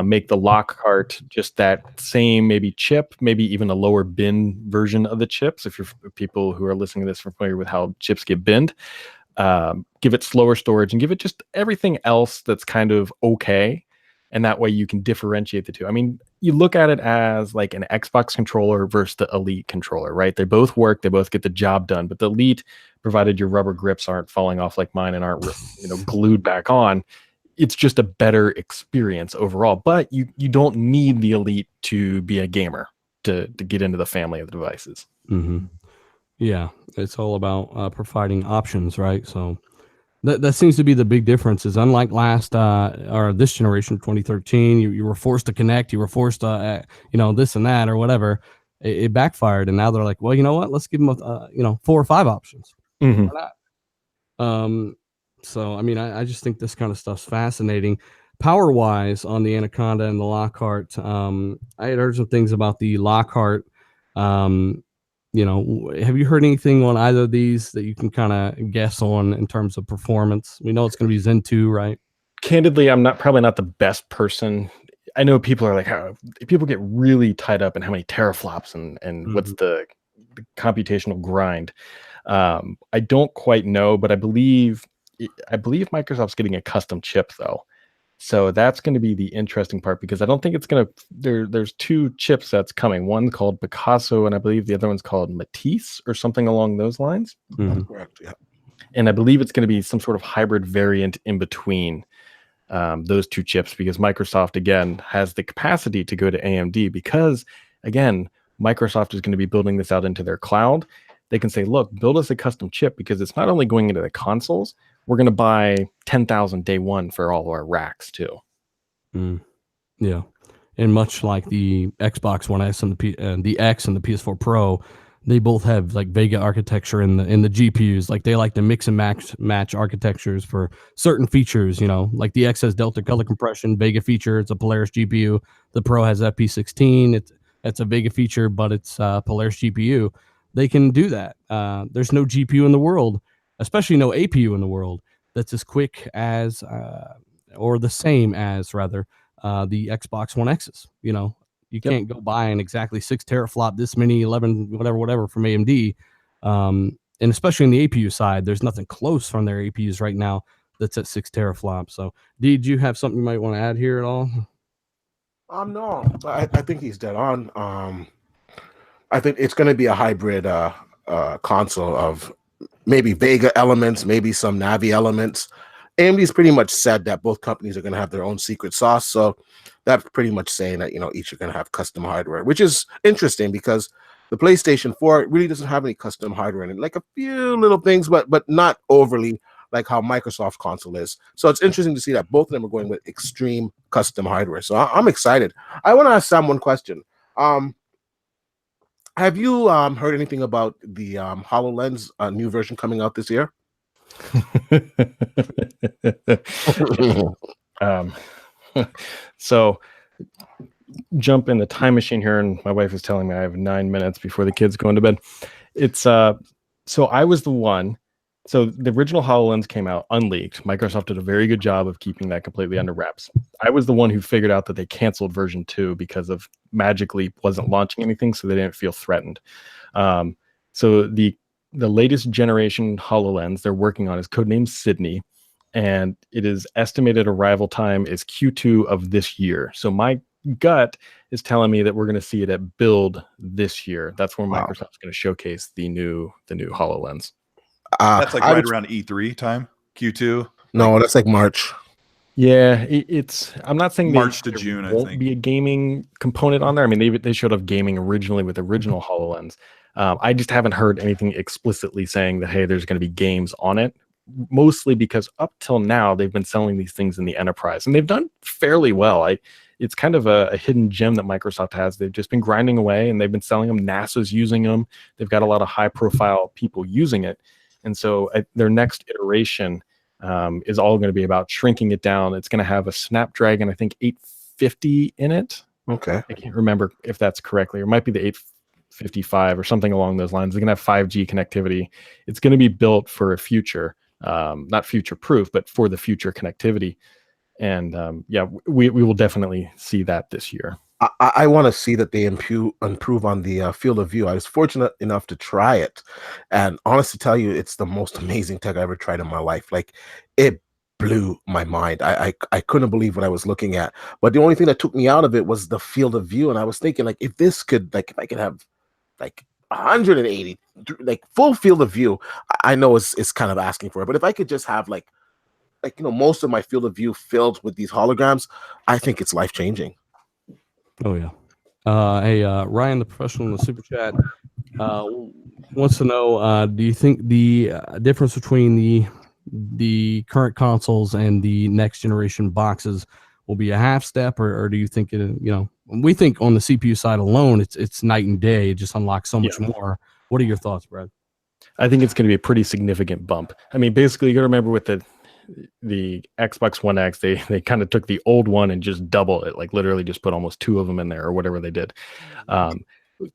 Make the Lockhart just that same maybe chip, maybe even a lower bin version of the chips. If you're people who are listening to this are familiar with how chips get binned, give it slower storage and give it just everything else that's kind of okay. And that way you can differentiate the two. I mean, you look at it as like an Xbox controller versus the Elite controller, right? They both work, they both get the job done. But the Elite, provided your rubber grips aren't falling off like mine and aren't glued back on, it's just a better experience overall. But you don't need the Elite to be a gamer to get into the family of devices. Mm-hmm. Yeah, it's all about providing options, right? So that seems to be the big difference. Is unlike last or this generation, 2013, you were forced to connect, you were forced to this and that or whatever. It backfired, and now they're like, well, you know what? Let's give them 4 or 5 options. Mm-hmm. Why not? So I mean, I just think this kind of stuff's fascinating. Power wise, on the Anaconda and the Lockhart, I had heard some things about the Lockhart. Have you heard anything on either of these that you can kind of guess on in terms of performance? We know it's going to be Zen 2, right? Candidly, I'm probably not the best person. I know people are like, people get really tied up in how many teraflops and what's the computational grind. I don't quite know, but I believe Microsoft's getting a custom chip though. So that's going to be the interesting part, because I don't think it's going to, there's 2 chipsets coming, one called Picasso, and I believe the other one's called Matisse or something along those lines. That's correct, yeah. And I believe it's going to be some sort of hybrid variant in between those 2 chips, because Microsoft, again, has the capacity to go to AMD, because, again, Microsoft is going to be building this out into their cloud. They can say, look, build us a custom chip, because it's not only going into the consoles, we're going to buy 10,000 day one for all of our racks too. Yeah. And much like the Xbox One S and the X and the PS4 Pro, they both have like Vega architecture in the GPUs. Like they like to mix and match architectures for certain features, like the X has Delta color compression, Vega feature, it's a Polaris GPU. The Pro has FP16, it's a Vega feature, but it's Polaris GPU. They can do that. There's no GPU in the world, especially no APU in the world, that's as quick as, or the same as rather, the Xbox One X's. You can't go buy an exactly 6 teraflop, this many 11, whatever from AMD. And especially in the APU side, there's nothing close from their APUs right now that's at 6 teraflops. So, did you have something you might want to add here at all? No, I think he's dead on. I think it's going to be a hybrid console of maybe Vega elements, maybe some Navi elements. AMD's pretty much said that both companies are going to have their own secret sauce. So that's pretty much saying that, each are going to have custom hardware, which is interesting because the PlayStation 4 really doesn't have any custom hardware in it, like a few little things, but not overly like how Microsoft console is. So it's interesting to see that both of them are going with extreme custom hardware. So I'm excited. I want to ask Sam one question. Have you heard anything about the HoloLens new version coming out this year? So jump in the time machine here, and my wife is telling me I have 9 minutes before the kids go into bed. It's so I was the one. So the original HoloLens came out unleaked. Microsoft did a very good job of keeping that completely under wraps. I was the one who figured out that they canceled version 2 because of magically wasn't launching anything, so they didn't feel threatened. So the latest generation HoloLens they're working on is codenamed Sydney, and it is estimated arrival time is Q2 of this year. So my gut is telling me that we're going to see it at Build this year. That's where Microsoft's going to showcase the new HoloLens. That's like right around E3 time, Q2. No, that's like March. Yeah, it's. I'm not saying March to June. Won't I think be a gaming component on there. I mean, they showed off gaming originally with the original HoloLens. I just haven't heard anything explicitly saying that hey, there's going to be games on it. Mostly because up till now they've been selling these things in the enterprise, and they've done fairly well. it's kind of a hidden gem that Microsoft has. They've just been grinding away, and they've been selling them. NASA's using them. They've got a lot of high-profile people using it. And so their next iteration is all going to be about shrinking it down. It's going to have a Snapdragon, I think, 850 in it. Okay. I can't remember if that's correctly, or it might be the 855 or something along those lines. It's going to have 5G connectivity. It's going to be built for a future, not future-proof, but for the future connectivity. And we will definitely see that this year. I want to see that they improve on the field of view. I was fortunate enough to try it, and honestly tell you, it's the most amazing tech I ever tried in my life. Like, it blew my mind. I couldn't believe what I was looking at. But the only thing that took me out of it was the field of view, and I was thinking, like, if I could have like 180, like full field of view, I know it's kind of asking for it, but if I could just have like most of my field of view filled with these holograms, I think it's life changing. Oh yeah. Hey, Ryan, the professional in the super chat, wants to know: do you think the difference between the current consoles and the next generation boxes will be a half step, or do you think we think on the CPU side alone, it's night and day. It just unlocks so much more. What are your thoughts, Brad? I think it's going to be a pretty significant bump. I mean, basically, you got to remember with the Xbox One X, they kind of took the old one and just double it, like literally just put almost 2 of them in there or whatever they did.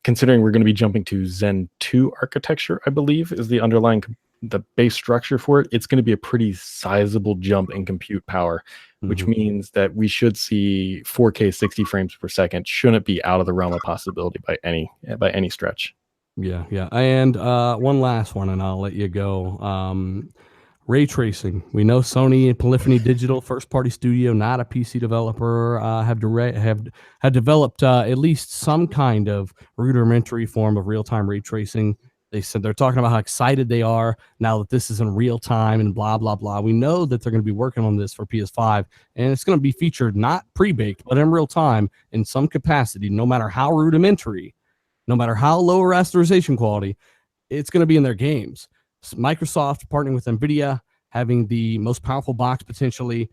Considering we're going to be jumping to Zen 2 architecture, I believe is the base structure for it. It's going to be a pretty sizable jump in compute power, which means that we should see 4K 60 frames per second. Shouldn't be out of the realm of possibility by any stretch. Yeah. And one last one, and I'll let you go. Ray tracing. We know Sony and Polyphony Digital, first-party studio, not a PC developer, have developed at least some kind of rudimentary form of real-time ray tracing. They said they're talking about how excited they are now that this is in real time and blah, blah, blah. We know that they're going to be working on this for PS5, and it's going to be featured not pre-baked, but in real time in some capacity, no matter how rudimentary, no matter how low rasterization quality, it's going to be in their games. Microsoft partnering with NVIDIA, having the most powerful box potentially.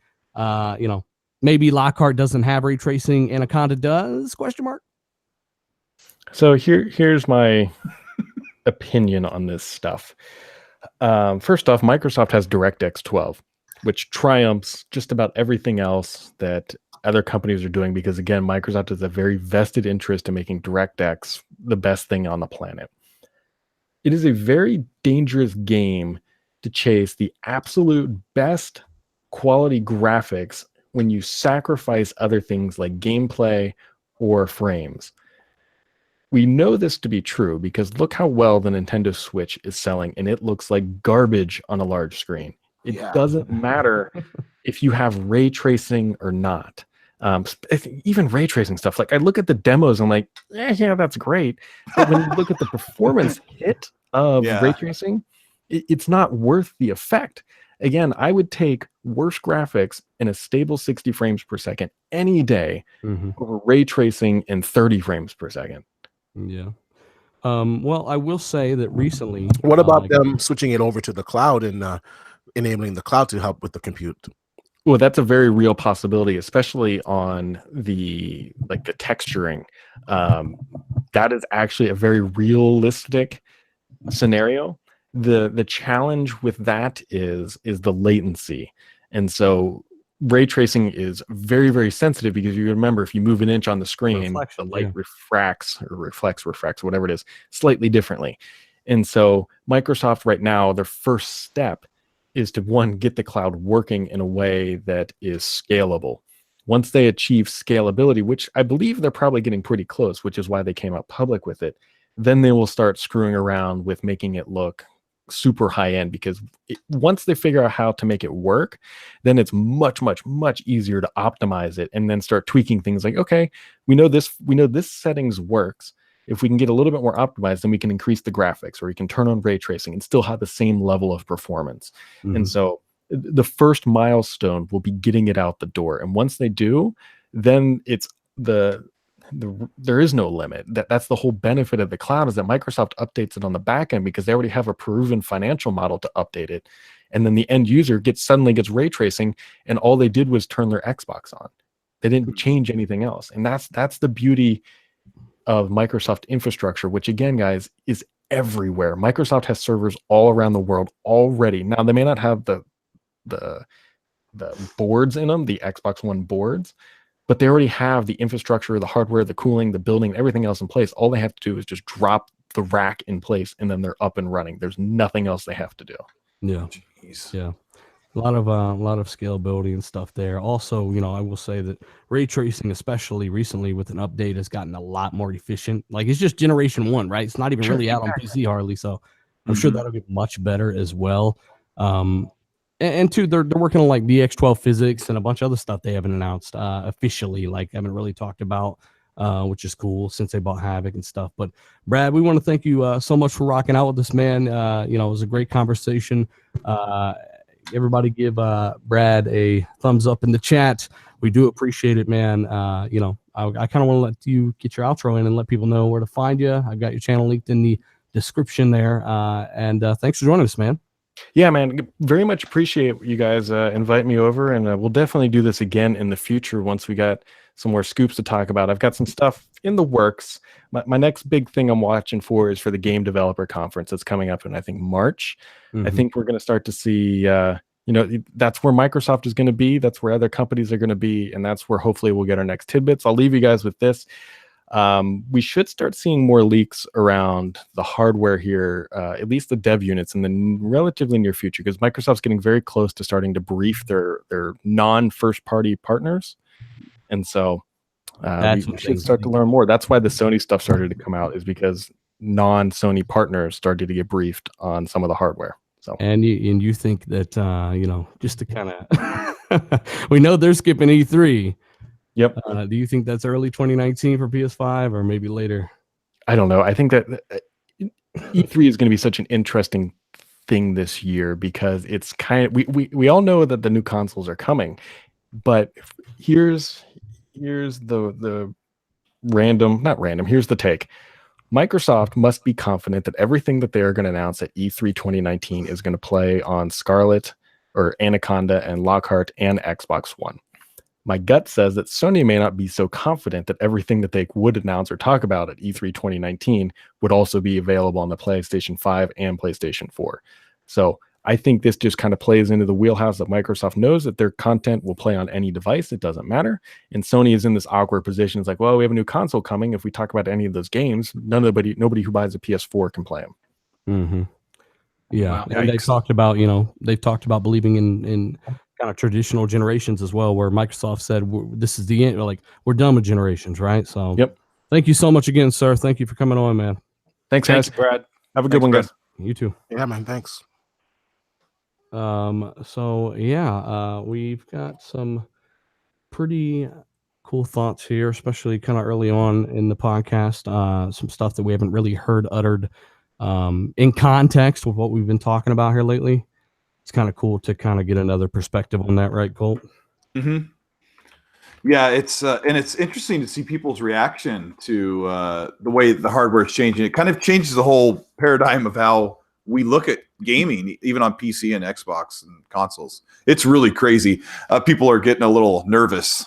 Maybe Lockhart doesn't have ray tracing, Anaconda does? ? So here's my opinion on this stuff. First off, Microsoft has DirectX 12, which triumphs just about everything else that other companies are doing, because again, Microsoft has a very vested interest in making DirectX the best thing on the planet. It is a very dangerous game to chase the absolute best quality graphics when you sacrifice other things like gameplay or frames. We know this to be true because look how well the Nintendo Switch is selling, and it looks like garbage on a large screen. It doesn't matter if you have ray tracing or not. Even ray tracing stuff, like I look at the demos, I'm like, yeah, that's great. But when you look at the performance hit of ray tracing, it's not worth the effect. Again, I would take worse graphics in a stable 60 frames per second any day over ray tracing in 30 frames per second. Yeah. Well, I will say that recently. What about them switching it over to the cloud and enabling the cloud to help with the compute? Well, that's a very real possibility, especially on the texturing. That is actually a very realistic scenario. The challenge with that is the latency. And so ray tracing is very, very sensitive because you remember if you move an inch on the screen, the light refracts, whatever it is, slightly differently. And so Microsoft right now, their first step is to, one, get the cloud working in a way that is scalable. Once they achieve scalability, which I believe they're probably getting pretty close, which is why they came out public with it, then they will start screwing around with making it look super high end, because once they figure out how to make it work, then it's much, much, much easier to optimize it and then start tweaking things like, okay, we know this settings works. If we can get a little bit more optimized, then we can increase the graphics, or we can turn on ray tracing and still have the same level of performance. And so the first milestone will be getting it out the door. And once they do, then it's there is no limit. That's the whole benefit of the cloud, is that Microsoft updates it on the back end because they already have a proven financial model to update it. And then the end user suddenly gets ray tracing, and all they did was turn their Xbox on. They didn't change anything else. And that's the beauty of Microsoft infrastructure, which again, guys, is everywhere. Microsoft has servers all around the world already. Now they may not have the boards in them, the Xbox One boards, but they already have the infrastructure, the hardware, the cooling, the building, everything else in place. All they have to do is just drop the rack in place, and then they're up and running. There's nothing else they have to do. Yeah. Jeez. Yeah. A lot of scalability and stuff there. Also, I will say that ray tracing, especially recently with an update, has gotten a lot more efficient. Like, it's just generation 1, right? It's not even really out on PC hardly. So I'm sure that'll get much better as well. And two, they're working on like DX12 physics and a bunch of other stuff they haven't announced officially, like haven't really talked about, which is cool since they bought Havoc and stuff. But Brad, we want to thank you so much for rocking out with this, man. It was a great conversation. Everybody give Brad a thumbs up in the chat. We do appreciate it, man. I kind of want to let you get your outro in and let people know where to find you. I've got your channel linked in the description there. And thanks for joining us, man. Yeah, man, very much appreciate you guys invite me over, and we'll definitely do this again in the future once we got some more scoops to talk about. I've got some stuff in the works. My next big thing I'm watching for is for the Game Developer Conference that's coming up in, I think, March. I think we're going to start to see, that's where Microsoft is going to be. That's where other companies are going to be. And that's where hopefully we'll get our next tidbits. I'll leave you guys with this. We should start seeing more leaks around the hardware here, at least the dev units in the relatively near future, because Microsoft's getting very close to starting to brief their non-first party partners. And so we should start to learn more. That's why the Sony stuff started to come out, is because non-Sony partners started to get briefed on some of the hardware. So and you think that just to kind of we know they're skipping E3. Yep. Do you think that's early 2019 for PS5 or maybe later? I don't know. I think that E3 is going to be such an interesting thing this year, because it's kind of we all know that the new consoles are coming, but here's the here's the take. Microsoft must be confident that everything that they are going to announce at E3 2019 is going to play on Scarlett or Anaconda and Lockhart and Xbox One. My gut says that Sony may not be so confident that everything that they would announce or talk about at E3 2019 would also be available on the PlayStation 5 and PlayStation 4. So I think this just kind of plays into the wheelhouse that Microsoft knows that their content will play on any device. It doesn't matter. And Sony is in this awkward position. It's like, well, we have a new console coming. If we talk about any of those games, nobody who buys a PS4 can play them. Mm-hmm. Yeah. Wow. And they've talked about believing in kind of traditional generations as well, where Microsoft said, this is the end. Like, we're done with generations, right? So yep. Thank you so much again, sir. Thank you for coming on, man. Thanks, guys. Thanks, Brad. Have a good one, guys. You too. Yeah, man. Thanks. We've got some pretty cool thoughts here, especially kind of early on in the podcast. Some stuff that we haven't really heard uttered in context with what we've been talking about here lately. It's kind of cool to kind of get another perspective on that, right, Colt? Mm-hmm. Yeah, it's interesting to see people's reaction to the way the hardware is changing. It kind of changes the whole paradigm of how we look at gaming, even on PC and Xbox and consoles. It's really crazy. People are getting a little nervous,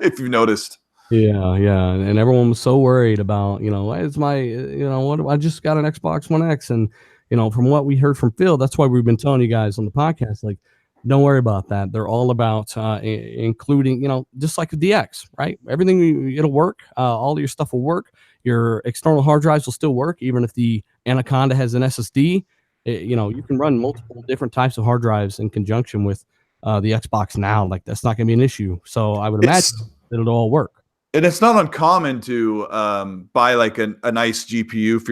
if you've noticed. Yeah, and everyone was so worried about, it's my, I just got an Xbox One X, and from what we heard from Phil, that's why we've been telling you guys on the podcast, like, don't worry about that. They're all about including, just like the DX, right? Everything, it'll work. All your stuff will work. Your external hard drives will still work, even if the Anaconda has an SSD. You can run multiple different types of hard drives in conjunction with the Xbox now. Like, that's not going to be an issue. So I would imagine that it'll all work. And it's not uncommon to buy like a nice GPU for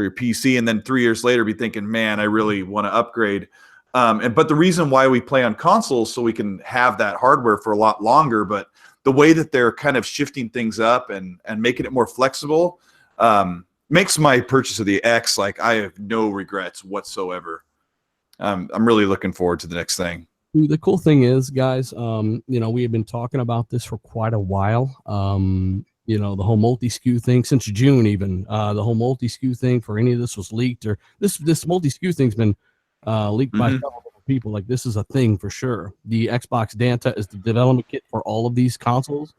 your PC, and then 3 years later be thinking, man, I really want to upgrade. But the reason why we play on consoles so we can have that hardware for a lot longer, but the way that they're kind of shifting things up and making it more flexible makes my purchase of the X, like, I have no regrets whatsoever. I'm really looking forward to the next thing. The cool thing is, guys, we have been talking about this for quite a while. The whole multi-SKU thing since June, even the whole multi-SKU thing for any of this was leaked, or this multi-SKU thing's been leaked by several people. Like, this is a thing for sure. The Xbox Danta is the development kit for all of these consoles.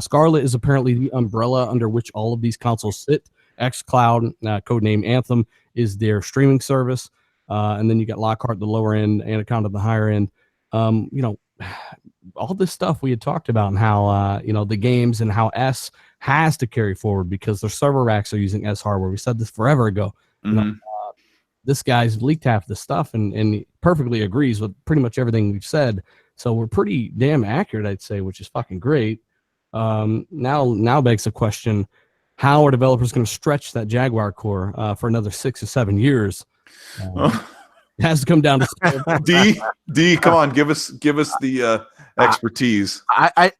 Scarlett is apparently the umbrella under which all of these consoles sit. xCloud, codename Anthem, is their streaming service. And then you got Lockhart, the lower end, Anaconda, the higher end. All this stuff we had talked about, and how the games and how S has to carry forward because their server racks are using S hardware. We said this forever ago. This guy's leaked half the stuff and he perfectly agrees with pretty much everything we've said. So we're pretty damn accurate, I'd say, which is fucking great. Now begs the question: how are developers going to stretch that Jaguar core for another 6 or 7 years? It has to come down to D. Come on, give us the expertise. I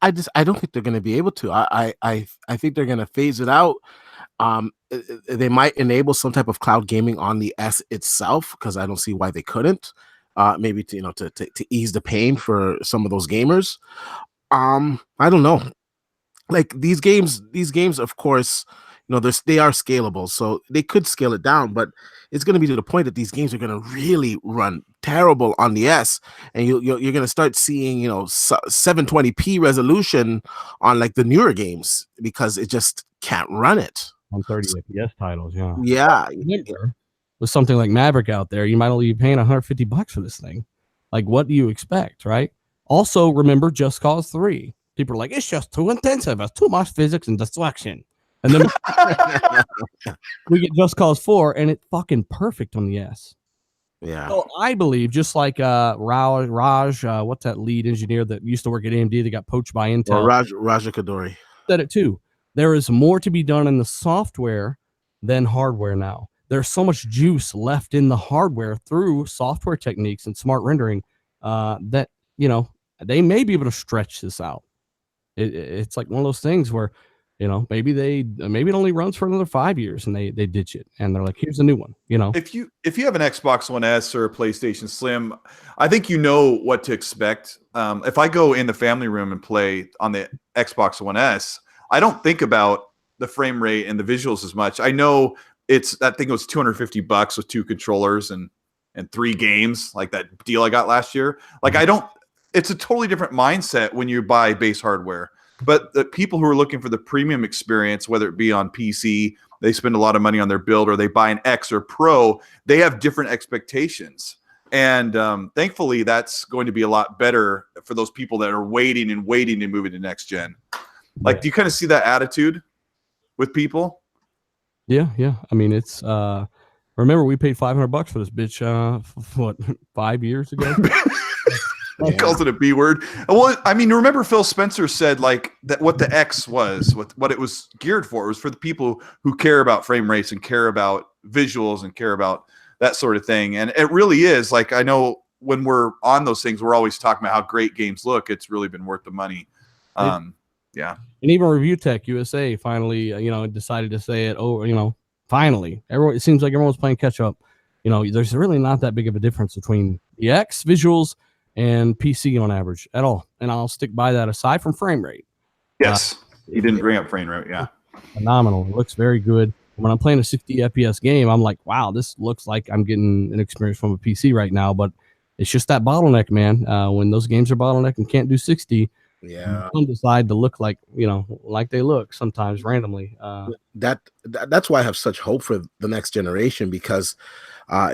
don't think they're going to be able to. I think they're going to phase it out. They might enable some type of cloud gaming on the S itself, because I don't see why they couldn't. Maybe to ease the pain for some of those gamers. I don't know. Like these games, of course, they are scalable, so they could scale it down, but it's going to be to the point that these games are going to really run terrible on the S, and you're going to start seeing 720p resolution on like the newer games because it just can't run it on 30 FPS titles. Yeah. With something like Maverick out there, you might only be paying $150 for this thing. Like, what do you expect, right? Also, remember Just Cause 3. People are like, it's just too intensive. It's too much physics and destruction. And then we get Just Cause 4, and it's fucking perfect on the S. Yeah. So I believe, just like Raj, what's that lead engineer that used to work at AMD that got poached by Intel? Raja Kadori said it too. There is more to be done in the software than hardware now. There's so much juice left in the hardware through software techniques and smart rendering that they may be able to stretch this out. It's like one of those things where maybe it only runs for another 5 years and they ditch it and they're like, here's a new one. If you have an Xbox One S or a PlayStation Slim, I think you know what to expect. If I go in the family room and play on the Xbox One S, I don't think about the frame rate and the visuals as much. I know I think it was $250 with 2 controllers and 3 games, like that deal I got last year. Like it's a totally different mindset when you buy base hardware. But the people who are looking for the premium experience, whether it be on PC, they spend a lot of money on their build, or they buy an X or Pro, they have different expectations. And thankfully, that's going to be a lot better for those people that are waiting to move into next gen. Like, do you kind of see that attitude with people? Yeah. I mean, it's remember we paid $500 for this bitch 5 years ago. He calls it a B word. Well, I mean, remember Phil Spencer said like that what the X was, what it was geared for. It was for the people who care about frame rates and care about visuals and care about that sort of thing. And it really is. Like, I know when we're on those things, we're always talking about how great games look. It's really been worth the money. Yeah. And even Review Tech USA finally, decided to say it. Oh, finally, it seems like everyone's playing catch up. There's really not that big of a difference between the X visuals and PC on average at all. And I'll stick by that aside from frame rate. Yes. He didn't bring up frame rate. Yeah. Phenomenal. It looks very good. When I'm playing a 60 FPS game, I'm like, wow, this looks like I'm getting an experience from a PC right now. But it's just that bottleneck, man. When those games are bottleneck and can't do 60, some decide to look like, like they look sometimes randomly. That's why I have such hope for the next generation, because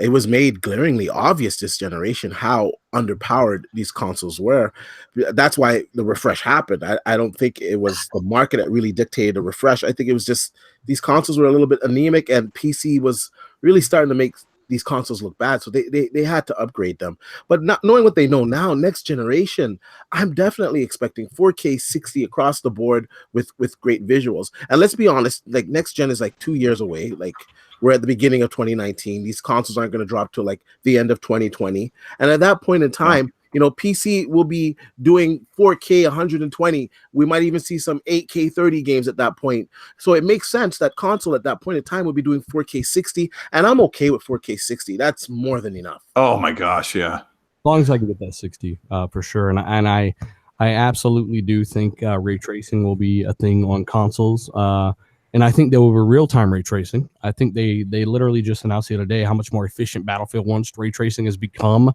it was made glaringly obvious this generation how underpowered these consoles were. That's why the refresh happened. I don't think it was the market that really dictated a refresh. I think it was just these consoles were a little bit anemic, and PC was really starting to make these consoles look bad, so they had to upgrade them. But not knowing what they know now, next generation, I'm definitely expecting 4K 60 across the board with great visuals. And let's be honest, like next gen is like 2 years away. Like we're at the beginning of 2019. These consoles aren't going to drop to like the end of 2020. And at that point in time, PC will be doing 4K 120. We might even see some 8K 30 games at that point. So it makes sense that console at that point in time will be doing 4K 60, and I'm okay with 4K 60. That's more than enough. Oh my gosh, yeah. As long as I can get that 60, for sure. And I absolutely do think ray tracing will be a thing on consoles. And I think there will be real-time ray tracing. I think they literally just announced the other day how much more efficient Battlefield 1's ray tracing has become.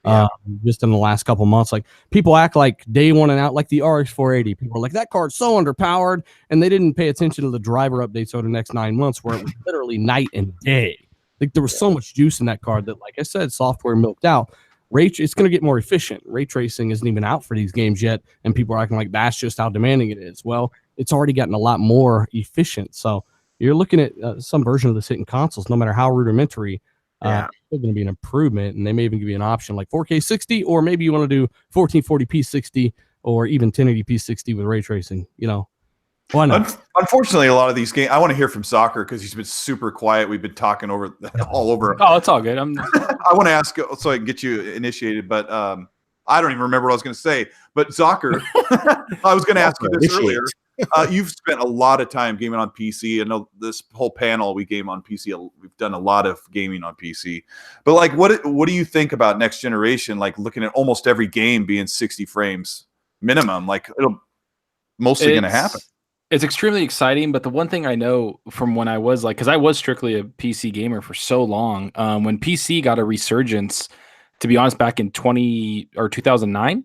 Yeah. Just in the last couple months. Like people act like day one and out, like the RX 480. People are like, that card's so underpowered, and they didn't pay attention to the driver updates over the next 9 months, where it was literally night and day. Like there was so much juice in that card that, like I said, software milked out. It's going to get more efficient. Ray tracing isn't even out for these games yet, and people are acting like that's just how demanding it is. Well, it's already gotten a lot more efficient. So you're looking at some version of this hitting consoles, no matter how rudimentary. Yeah. Still going to be an improvement, and they may even give you an option like 4K 60, or maybe you want to do 1440p 60, or even 1080p 60 with ray tracing. Why not? Unfortunately, a lot of these games, I want to hear from Soccer because he's been super quiet. We've been talking all over. Oh, it's all good. I want to ask so I can get you initiated, but I don't even remember what I was going to say. But Soccer, I was going to ask you this earlier. You've spent a lot of time gaming on PC. I know this whole panel we game on PC. We've done a lot of gaming on PC. But like, what do you think about next generation? Like looking at almost every game being 60 frames minimum. Like it'll mostly going to happen. It's extremely exciting, but the one thing I know from when I was because I was strictly a PC gamer for so long, when PC got a resurgence, to be honest, back in 2009,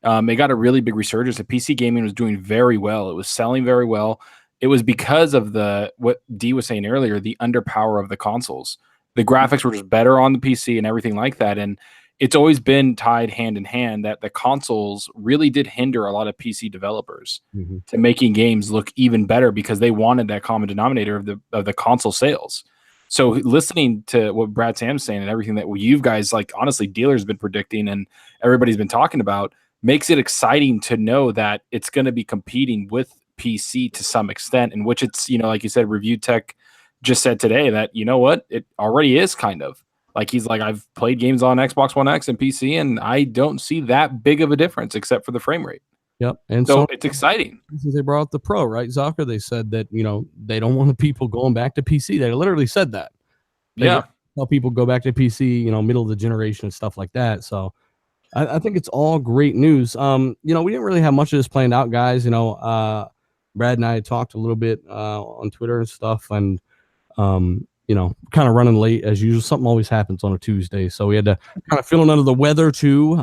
it got a really big resurgence. The PC gaming was doing very well. It was selling very well. It was because of what Dee was saying earlier, the underpower of the consoles. The graphics were just better on the PC and everything like that. And it's always been tied hand in hand that the consoles really did hinder a lot of PC developers to making games look even better because they wanted that common denominator of the console sales. So listening to what Brad Sam's saying and everything that you guys, like honestly, dealers been predicting and everybody's been talking about, makes it exciting to know that it's going to be competing with PC to some extent, in which it's, like you said, Review Tech just said today that, it already is kind of. Like he's like, I've played games on Xbox One X and PC, and I don't see that big of a difference except for the frame rate. Yep. And so it's exciting. Since they brought up the Pro, right, Zucker? They said that, they don't want the people going back to PC. They literally said that. They tell people go back to PC, middle of the generation and stuff like that. So I think it's all great news. We didn't really have much of this planned out, guys. Brad and I had talked a little bit on Twitter and stuff, and kind of running late as usual. Something always happens on a Tuesday, so we had to kind of feeling under the weather too.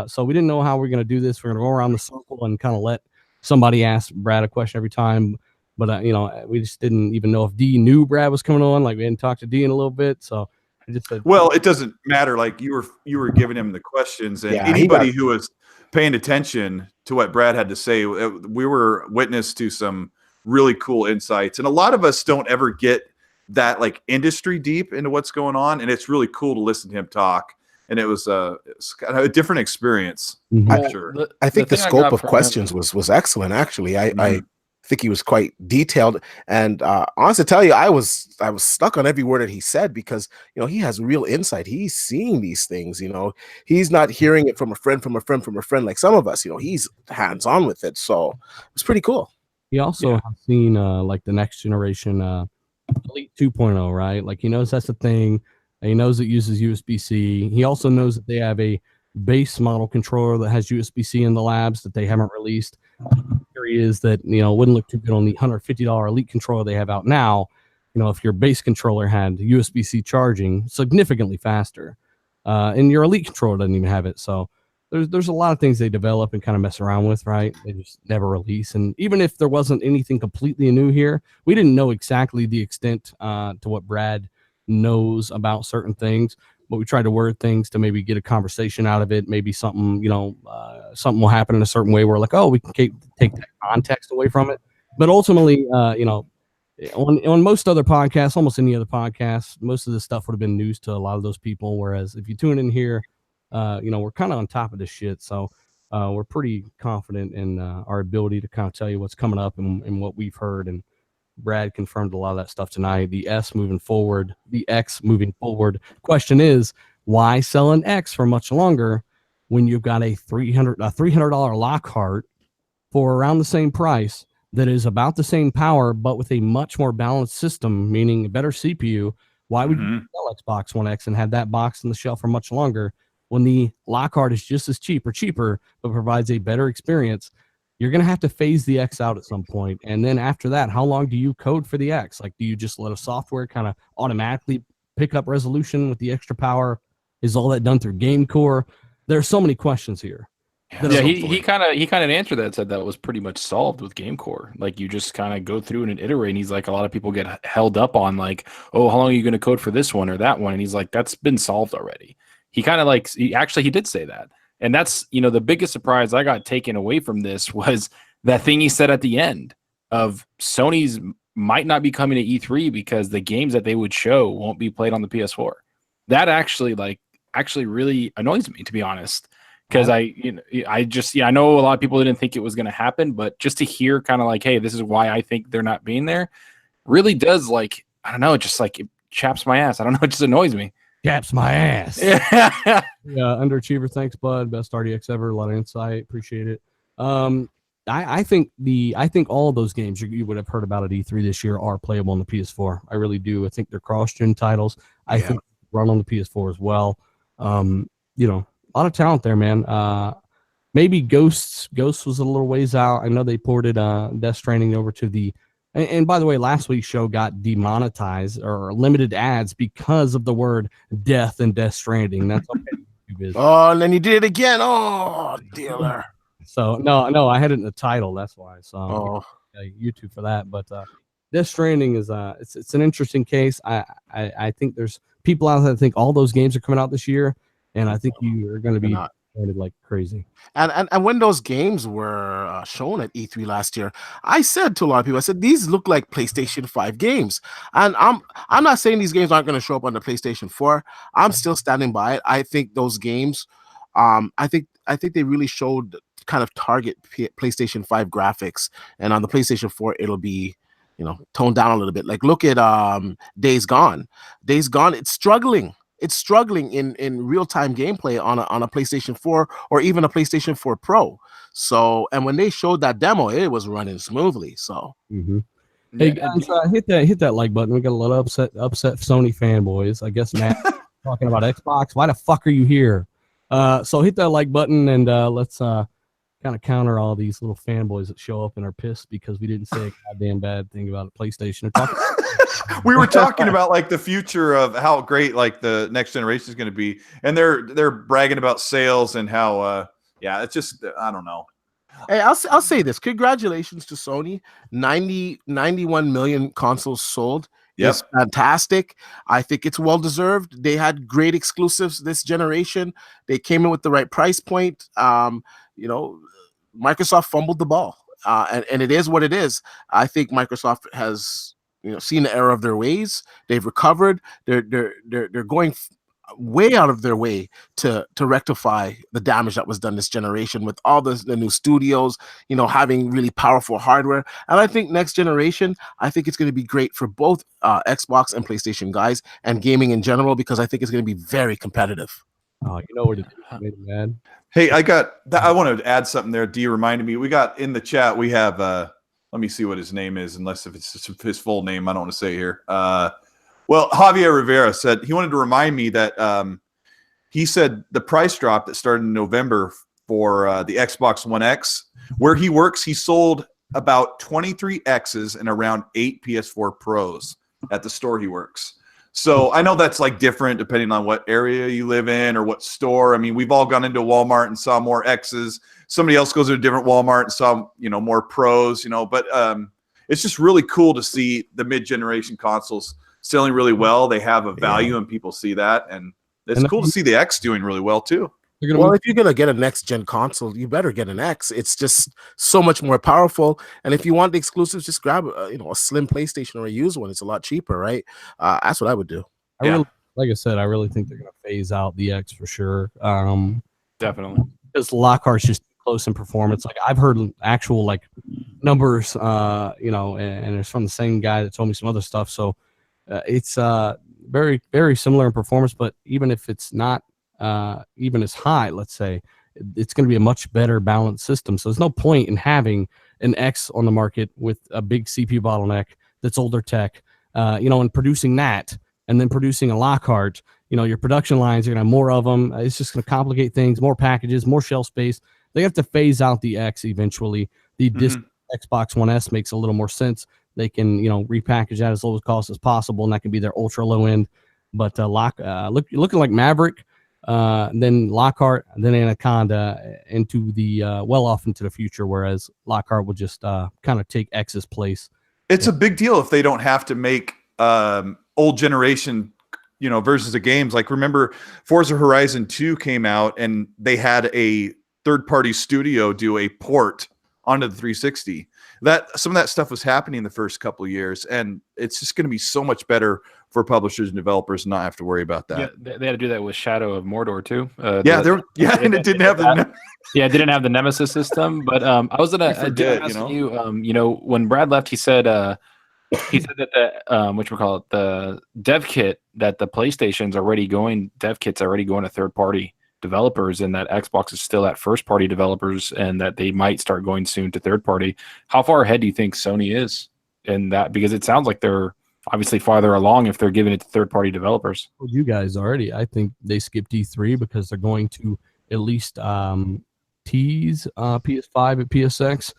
So we didn't know how we're going to do this. We're going to go around the circle and kind of let somebody ask Brad a question every time. But we just didn't even know if Dee knew Brad was coming on. Like we hadn't talked to Dee in a little bit, so I just said, well, it doesn't matter. Like you were giving him the questions, and anybody who was paying attention to what Brad had to say, we were witness to some really cool insights, and a lot of us don't ever get that like industry deep into what's going on, and it's really cool to listen to him talk. And it was it's kind of a different experience. I'm sure. I think the scope of questions was excellent. Actually, I think he was quite detailed, and honestly, to tell you, I was stuck on every word that he said because he has real insight. He's seeing these things. He's not hearing it from a friend, like some of us. He's hands on with it, so it's pretty cool. He also has seen like the next generation. Elite 2.0, right? Like he knows that's the thing. He knows it uses USB-C. He also knows that they have a base model controller that has USB-C in the labs that they haven't released. The theory is that it wouldn't look too good on the $150 Elite controller they have out now. If your base controller had USB-C charging significantly faster, and your Elite controller doesn't even have it. So there's a lot of things they develop and kind of mess around with, right? They just never release. And even if there wasn't anything completely new here, we didn't know exactly the extent to what Brad knows about certain things, but we tried to word things to maybe get a conversation out of it. Maybe something, something will happen in a certain way where like, oh, we can take that context away from it. But ultimately, on most other podcasts, almost any other podcast, most of this stuff would have been news to a lot of those people. Whereas if you tune in here, we're kind of on top of this shit. So we're pretty confident in our ability to kind of tell you what's coming up and what we've heard. And Brad confirmed a lot of that stuff tonight. The X moving forward. Question is, why sell an X for much longer when you've got a $300 Lockhart for around the same price that is about the same power, but with a much more balanced system, meaning a better CPU? Why would you sell Xbox One X and have that box on the shelf for much longer when the Lockhart is just as cheap or cheaper, but provides a better experience? You're going to have to phase the X out at some point. And then after that, how long do you code for the X? Like, do you just let a software kind of automatically pick up resolution with the extra power? Is all that done through GameCore? There's so many questions here. Yeah, he kind of answered that, said that was pretty much solved with GameCore. Like, you just kind of go through and iterate. And he's like, a lot of people get held up on like, oh, how long are you going to code for this one or that one? And he's like, that's been solved already. He kind of like, he did say that. And that's, the biggest surprise I got taken away from this was that thing he said at the end of Sony's might not be coming to E3 because the games that they would show won't be played on the PS4. That actually really annoys me, to be honest. Because I know a lot of people didn't think it was going to happen, but just to hear kind of like, hey, this is why I think they're not being there, really does, like, I don't know, it just like it chaps my ass. I don't know, it just annoys me. Chaps my ass. Yeah, underachiever. Thanks, bud. Best RDX ever. A lot of insight. Appreciate it. I think all of those games you would have heard about at E3 this year are playable on the PS4. I really do. I think they're cross-gen titles. I think run on the PS4 as well. A lot of talent there, man. Maybe Ghosts was a little ways out. I know they ported Death Stranding over to the and by the way, last week's show got demonetized or limited ads because of the word death and Death Stranding. That's okay. Oh, and then you did it again. Oh, dealer. So no, I had it in the title. That's why. So YouTube for that. But Death Stranding is it's an interesting case. I think there's people out there that think all those games are coming out this year. And I think you are going to be like crazy. And when those games were shown at E3 last year, I said to a lot of people, I said, these look like PlayStation 5 games. And I'm not saying these games aren't going to show up on the PlayStation 4. I'm still standing by it. I think those games, I think they really showed kind of target PlayStation 5 graphics. And on the PlayStation 4, it'll be, toned down a little bit. Like, look at Days Gone. Days Gone, it's struggling. It's struggling in real-time gameplay on a PlayStation 4 or even a PlayStation 4 Pro. So, and when they showed that demo, it was running smoothly. So, Hey guys, hit that like button. We got a lot of upset Sony fanboys. I guess Matt talking about Xbox. Why the fuck are you here? So hit that like button and let's kind of counter all these little fanboys that show up and are pissed because we didn't say a goddamn bad thing about a PlayStation. We were talking about like the future of how great like the next generation is going to be, and they're bragging about sales and how it's just I don't know. Hey, I'll say this: congratulations to Sony. 91 million consoles sold. It's fantastic. I think it's well deserved. They had great exclusives this generation. They came in with the right price point. Microsoft fumbled the ball, and it is what it is. I think Microsoft has seen the error of their ways. They've recovered. They're going way out of their way to rectify the damage that was done this generation with all the new studios, having really powerful hardware. And I think next generation, I think it's going to be great for both Xbox and PlayStation guys and gaming in general, because I think it's going to be very competitive. Oh, you know what it is, man. Hey, I wanted to add something there. D reminded me. We got in the chat. We have let me see what his name is, unless if it's his full name, I don't want to say here. Well, Javier Rivera said he wanted to remind me that he said the price drop that started in November for the Xbox One X, where he works, he sold about 23 X's and around 8 PS4 Pros at the store he works. So I know that's like different depending on what area you live in or what store. I mean, we've all gone into Walmart and saw more X's. Somebody else goes to a different Walmart and saw, more Pros, but it's just really cool to see the mid-generation consoles selling really well. They have a value and people see that. And it's cool to see the X doing really well too. Well, if you're going to get a next-gen console, you better get an X. It's just so much more powerful. And if you want the exclusives, just grab a slim PlayStation or a used one. It's a lot cheaper, right? That's what I would do. Like I said, I really think they're going to phase out the X for sure. Definitely. Because Lockhart's just close in performance. Like I've heard actual like numbers, and it's from the same guy that told me some other stuff. So it's very, very similar in performance, but even if it's not even as high, let's say, it's going to be a much better balanced system. So there's no point in having an X on the market with a big CPU bottleneck that's older tech, and producing that and then producing a Lockhart. Your production lines, you're going to have more of them. It's just going to complicate things, more packages, more shelf space. They have to phase out the X eventually. The Xbox One S makes a little more sense. They can, repackage that as low cost as possible, and that can be their ultra low end. But looking like Maverick, then Lockhart, then Anaconda into the well off into the future, whereas Lockhart will just kind of take X's place. It's a big deal if they don't have to make old generation, versions of games. Like, remember Forza Horizon 2 came out and they had a third-party studio do a port onto the 360. Some of that stuff was happening the first couple of years, and it's just going to be so much better for publishers and developers to not have to worry about that. Yeah, they had to do that with Shadow of Mordor too. And it didn't have the it didn't have the Nemesis system. But I was gonna ask you, when Brad left, he said that the the dev kit that the PlayStation's already going, dev kit's already going to third party developers, and that Xbox is still at first party developers, and that they might start going soon to third party. How far ahead do you think Sony is in that? Because it sounds like they're obviously farther along if they're giving it to third party developers. Well, you guys already, I think they skipped E3 because they're going to at least tease PS5 at PSX,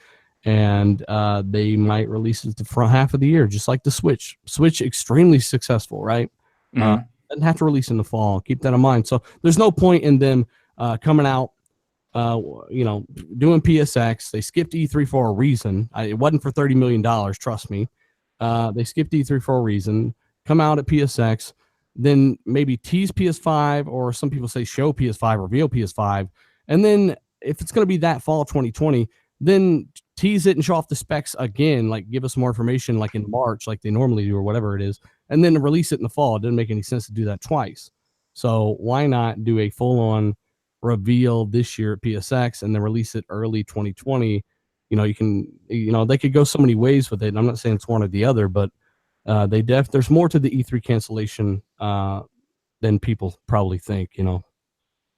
and they might release it the front half of the year, just like the Switch. Switch extremely successful, right? Doesn't have to release in the fall. Keep that in mind. So there's no point in them coming out, doing PSX. They skipped E3 for a reason. It wasn't for $30 million. Trust me. They skipped E3 for a reason. Come out at PSX, then maybe tease PS5, or some people say show PS5, reveal PS5, and then if it's going to be that fall 2020, then tease it and show off the specs again, like give us more information like in March, like they normally do, or whatever it is, and then release it in the fall. It doesn't make any sense to do that twice. So why not do a full-on reveal this year at PSX and then release it early 2020? You can, they could go so many ways with it. I'm not saying it's one or the other, but there's more to the E3 cancellation than people probably think,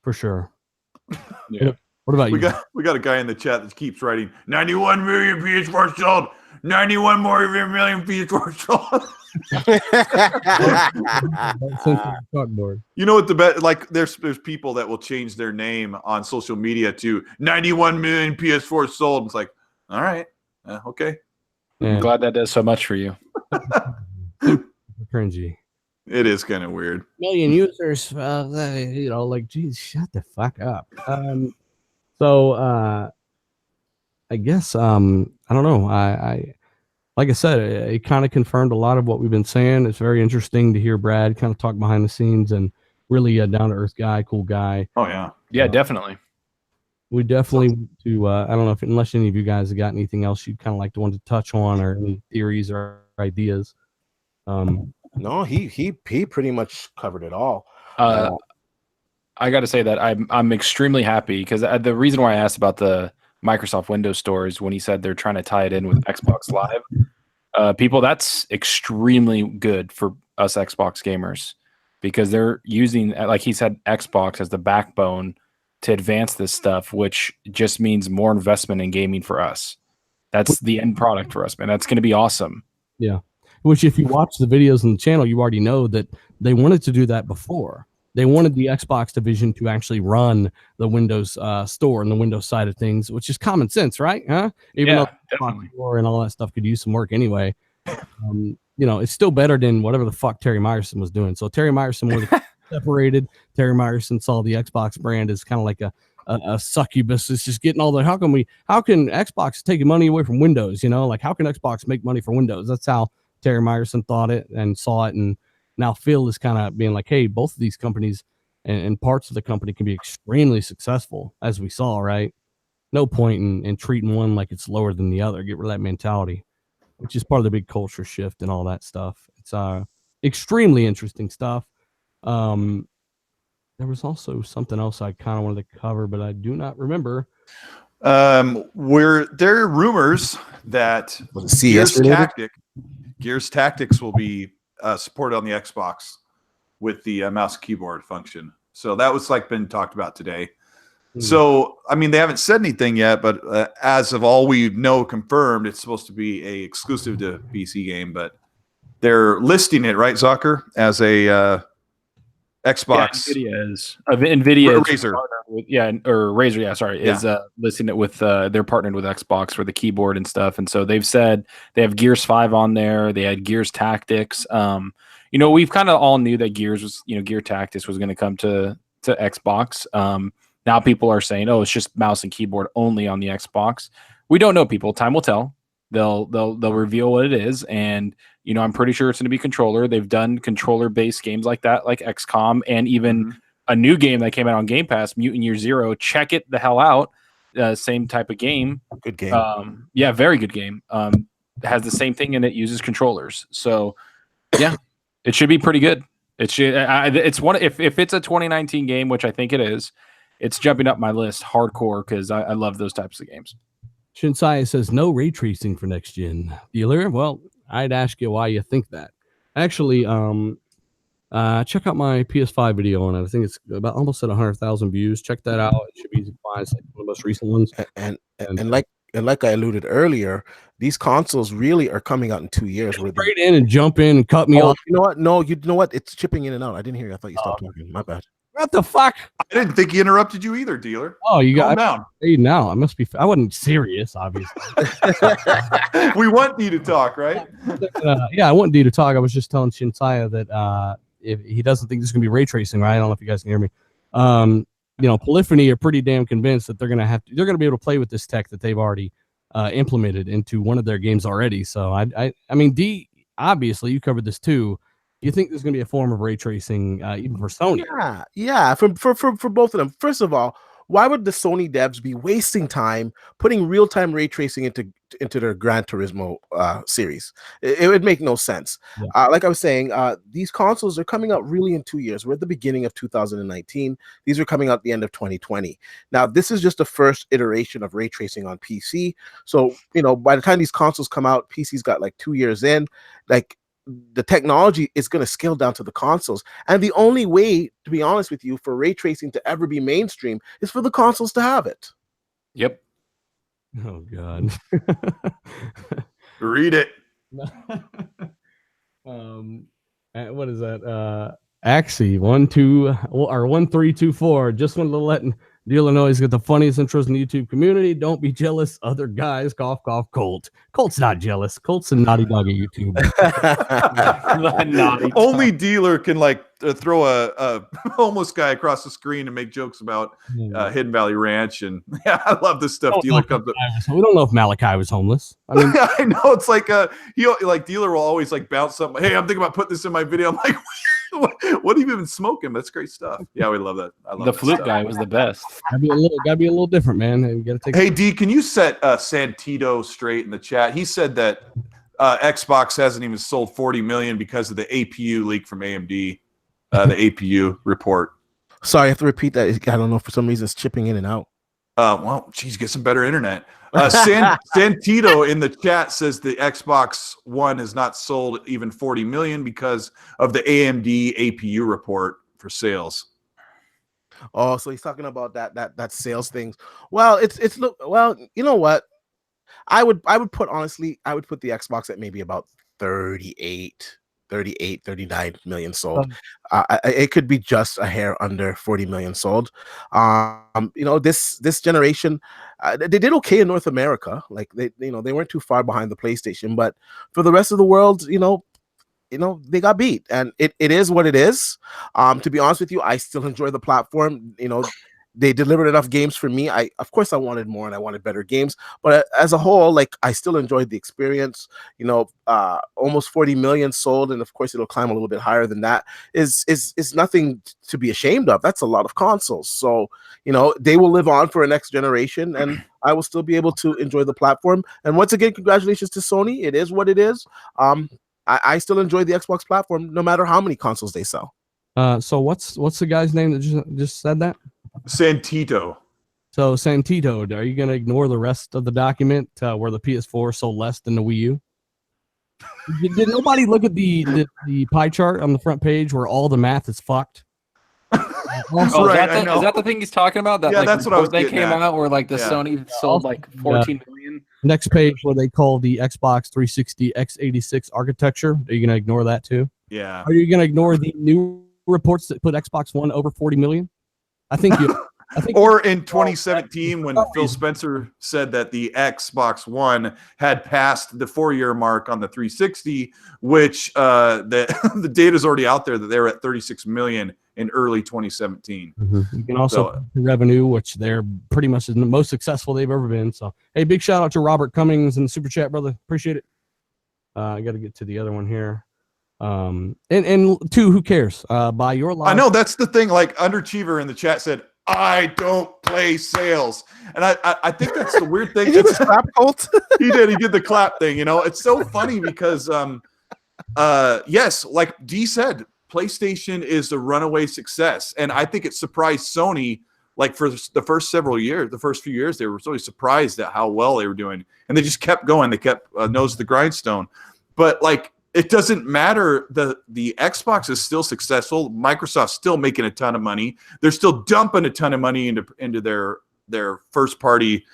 for sure. Yeah. What about you? We got a guy in the chat that keeps writing 91 million PS4 sold, 91 more million PS4 sold. You know what the bet? Like, there's people that will change their name on social media to 91 million PS4 sold. It's like, all right, okay. I'm glad that does so much for you. Cringy. It is kind of weird. Million users, geez, shut the fuck up. So I guess I don't know. I like I said, it kind of confirmed a lot of what we've been saying. It's very interesting to hear Brad kind of talk behind the scenes, and really a down to earth guy, cool guy. Oh yeah, definitely. We definitely to I don't know unless any of you guys have got anything else you'd kind of like to want to touch on, or any theories or ideas. No, he pretty much covered it all. I got to say that I'm extremely happy, because the reason why I asked about the Microsoft Windows Store is when he said they're trying to tie it in with Xbox Live. People, that's extremely good for us Xbox gamers, because they're using, like he said, Xbox as the backbone to advance this stuff, which just means more investment in gaming for us. That's the end product for us, man. That's going to be awesome. Yeah. Which, if you watch the videos on the channel, you already know that they wanted to do that before. They wanted the Xbox division to actually run the Windows store and the Windows side of things, which is common sense, right? Huh? Even though Xbox Store and all that stuff could use some work anyway. It's still better than whatever the fuck Terry Myerson was doing. So Terry Myerson was separated. Terry Myerson saw the Xbox brand as kind of like a succubus. It's just getting all the, how can Xbox take money away from Windows? Like, how can Xbox make money for Windows? That's how Terry Myerson thought it and saw it. And now Phil is kind of being like, hey, both of these companies and parts of the company can be extremely successful, as we saw, right? No point in treating one like it's lower than the other. Get rid of that mentality, which is part of the big culture shift and all that stuff. It's extremely interesting stuff. There was also something else I kind of wanted to cover, but I do not remember. Where there are rumors that Gears Tactics will be supported on the Xbox with the mouse keyboard function. So that was been talked about today. So, I mean, they haven't said anything yet, but as of all we know confirmed, it's supposed to be a exclusive to PC game, but they're listing it, right, Zucker, as a Xbox. NVIDIA Razer. Is listing it with, they're partnered with Xbox for the keyboard and stuff. And so they've said they have Gears 5 on there. They had Gears Tactics. We've kind of all knew that Gears was, Gear Tactics was going to come to to Xbox. Now people are saying, "Oh, it's just mouse and keyboard only on the Xbox." We don't know, people. Time will tell. They'll reveal what it is, and I'm pretty sure it's going to be controller. They've done controller-based games like that, like XCOM, and even a new game that came out on Game Pass, Mutant Year Zero. Check it the hell out. Same type of game. Good game. Yeah, very good game. Has the same thing, and it uses controllers. So, yeah, it should be pretty good. It should. It's one. If it's a 2019 game, which I think it is. It's jumping up my list hardcore because I love those types of games. Shinsai says no ray tracing for next gen. Dealer, well, I'd ask you why you think that. Actually, check out my PS5 video on it. I think it's about almost at 100,000 views. Check that out. It should be fine. It's like one of the most recent ones. And like I alluded earlier, these consoles really are coming out in 2 years. Straight in and jump in and cut me off. You know what? No, you know what? It's chipping in and out. I didn't hear you. I thought you stopped talking. My bad. What the fuck? I didn't think he interrupted you either, dealer. Oh, you got down. Hey, now I must be. I wasn't serious, obviously. We want you to talk, right? Yeah, I want D to talk. I was just telling Shinsaya that if he doesn't think this is gonna be ray tracing, right? I don't know if you guys can hear me. Polyphony are pretty damn convinced that they're gonna be able to play with this tech that they've already implemented into one of their games already. So I mean, D, obviously you covered this too. You think there's going to be a form of ray tracing even for Sony? Yeah. For both of them. First of all, why would the Sony devs be wasting time putting real-time ray tracing into their Gran Turismo series? It would make no sense. Yeah. Like I was saying, these consoles are coming out really in 2 years. We're at the beginning of 2019. These are coming out at the end of 2020. Now, this is just the first iteration of ray tracing on PC. So, by the time these consoles come out, PC's got like 2 years in. Like, the technology is going to scale down to the consoles. And the only way, to be honest with you, for ray tracing to ever be mainstream is for the consoles to have it. Yep. Oh, God. Read it. What is that? Axie 1324. Just wanted to let Dealer know he's got the funniest intros in the YouTube community. Don't be jealous. Other guys, cough, cough, Colt. Colt's not jealous. Colt's a naughty dog at YouTube. Only Dealer can throw a homeless guy across the screen and make jokes about Hidden Valley Ranch. And yeah, I love this stuff. Dealer comes up. We don't know if Malachi was homeless. I mean, I know it's like Dealer will always bounce something. Hey, I'm thinking about putting this in my video. I'm like, what have you been smoking? That's great stuff. Yeah, we love that. I love the flute guy was the best. Gotta be a little different, man. You gotta take. Hey, D, can you set Santito straight in the chat? He said that Xbox hasn't even sold 40 million because of the APU leak from AMD, the APU report. Sorry, I have to repeat that. I don't know, for some reason it's chipping in and out. Well, geez, get some better internet. Santito in the chat says the Xbox One has not sold even 40 million because of the AMD APU report for sales. Oh, so he's talking about that sales things. Well, you know what? I would put the Xbox at maybe about 38, 39 million sold. It could be just a hair under 40 million sold. This generation, they did okay in North America. Like they weren't too far behind the PlayStation, but for the rest of the world, they got beat, and it is what it is. To be honest with you, I still enjoy the platform. They delivered enough games for me. Of course I wanted more and I wanted better games, but as a whole, I still enjoyed the experience. Almost 40 million sold, and of course it'll climb a little bit higher than that. Is nothing to be ashamed of. That's a lot of consoles. So they will live on for a next generation, and I will still be able to enjoy the platform. And once again, congratulations to Sony. It is what it is. I still enjoy the Xbox platform no matter how many consoles they sell. So what's the guy's name that just said that? Santito. So Santito, are you going to ignore the rest of the document where the PS4 sold less than the Wii U? Did nobody look at the pie chart on the front page where all the math is fucked? Is that the thing he's talking about? That's what I was they getting came at. out where Sony sold 14 million. Next page where they call the Xbox 360 x86 architecture. Are you going to ignore that too? Yeah. Are you going to ignore the new reports that put Xbox One over 40 million? I think you. Or in 2017, when Phil Spencer said that the Xbox One had passed the 4-year mark on the 360, which the data is already out there that they were at 36 million in early 2017. You can also the revenue, which they're pretty much the most successful they've ever been. So, hey, big shout out to Robert Cummings in the super chat, brother. Appreciate it. I got to get to the other one here. And two, who cares? By your life. I know that's the thing. Like Underachiever in the chat said, I don't play sales. And I think that's the weird thing. Did you clap, Colt? He did the clap thing. You know, it's so funny because, yes, like Dee said, PlayStation is a runaway success. And I think it surprised Sony, like for the first few years, they were really surprised at how well they were doing. And they just kept going. They kept nose to the grindstone. But like, it doesn't matter. The Xbox is still successful. Microsoft's still making a ton of money. They're still dumping a ton of money into their first party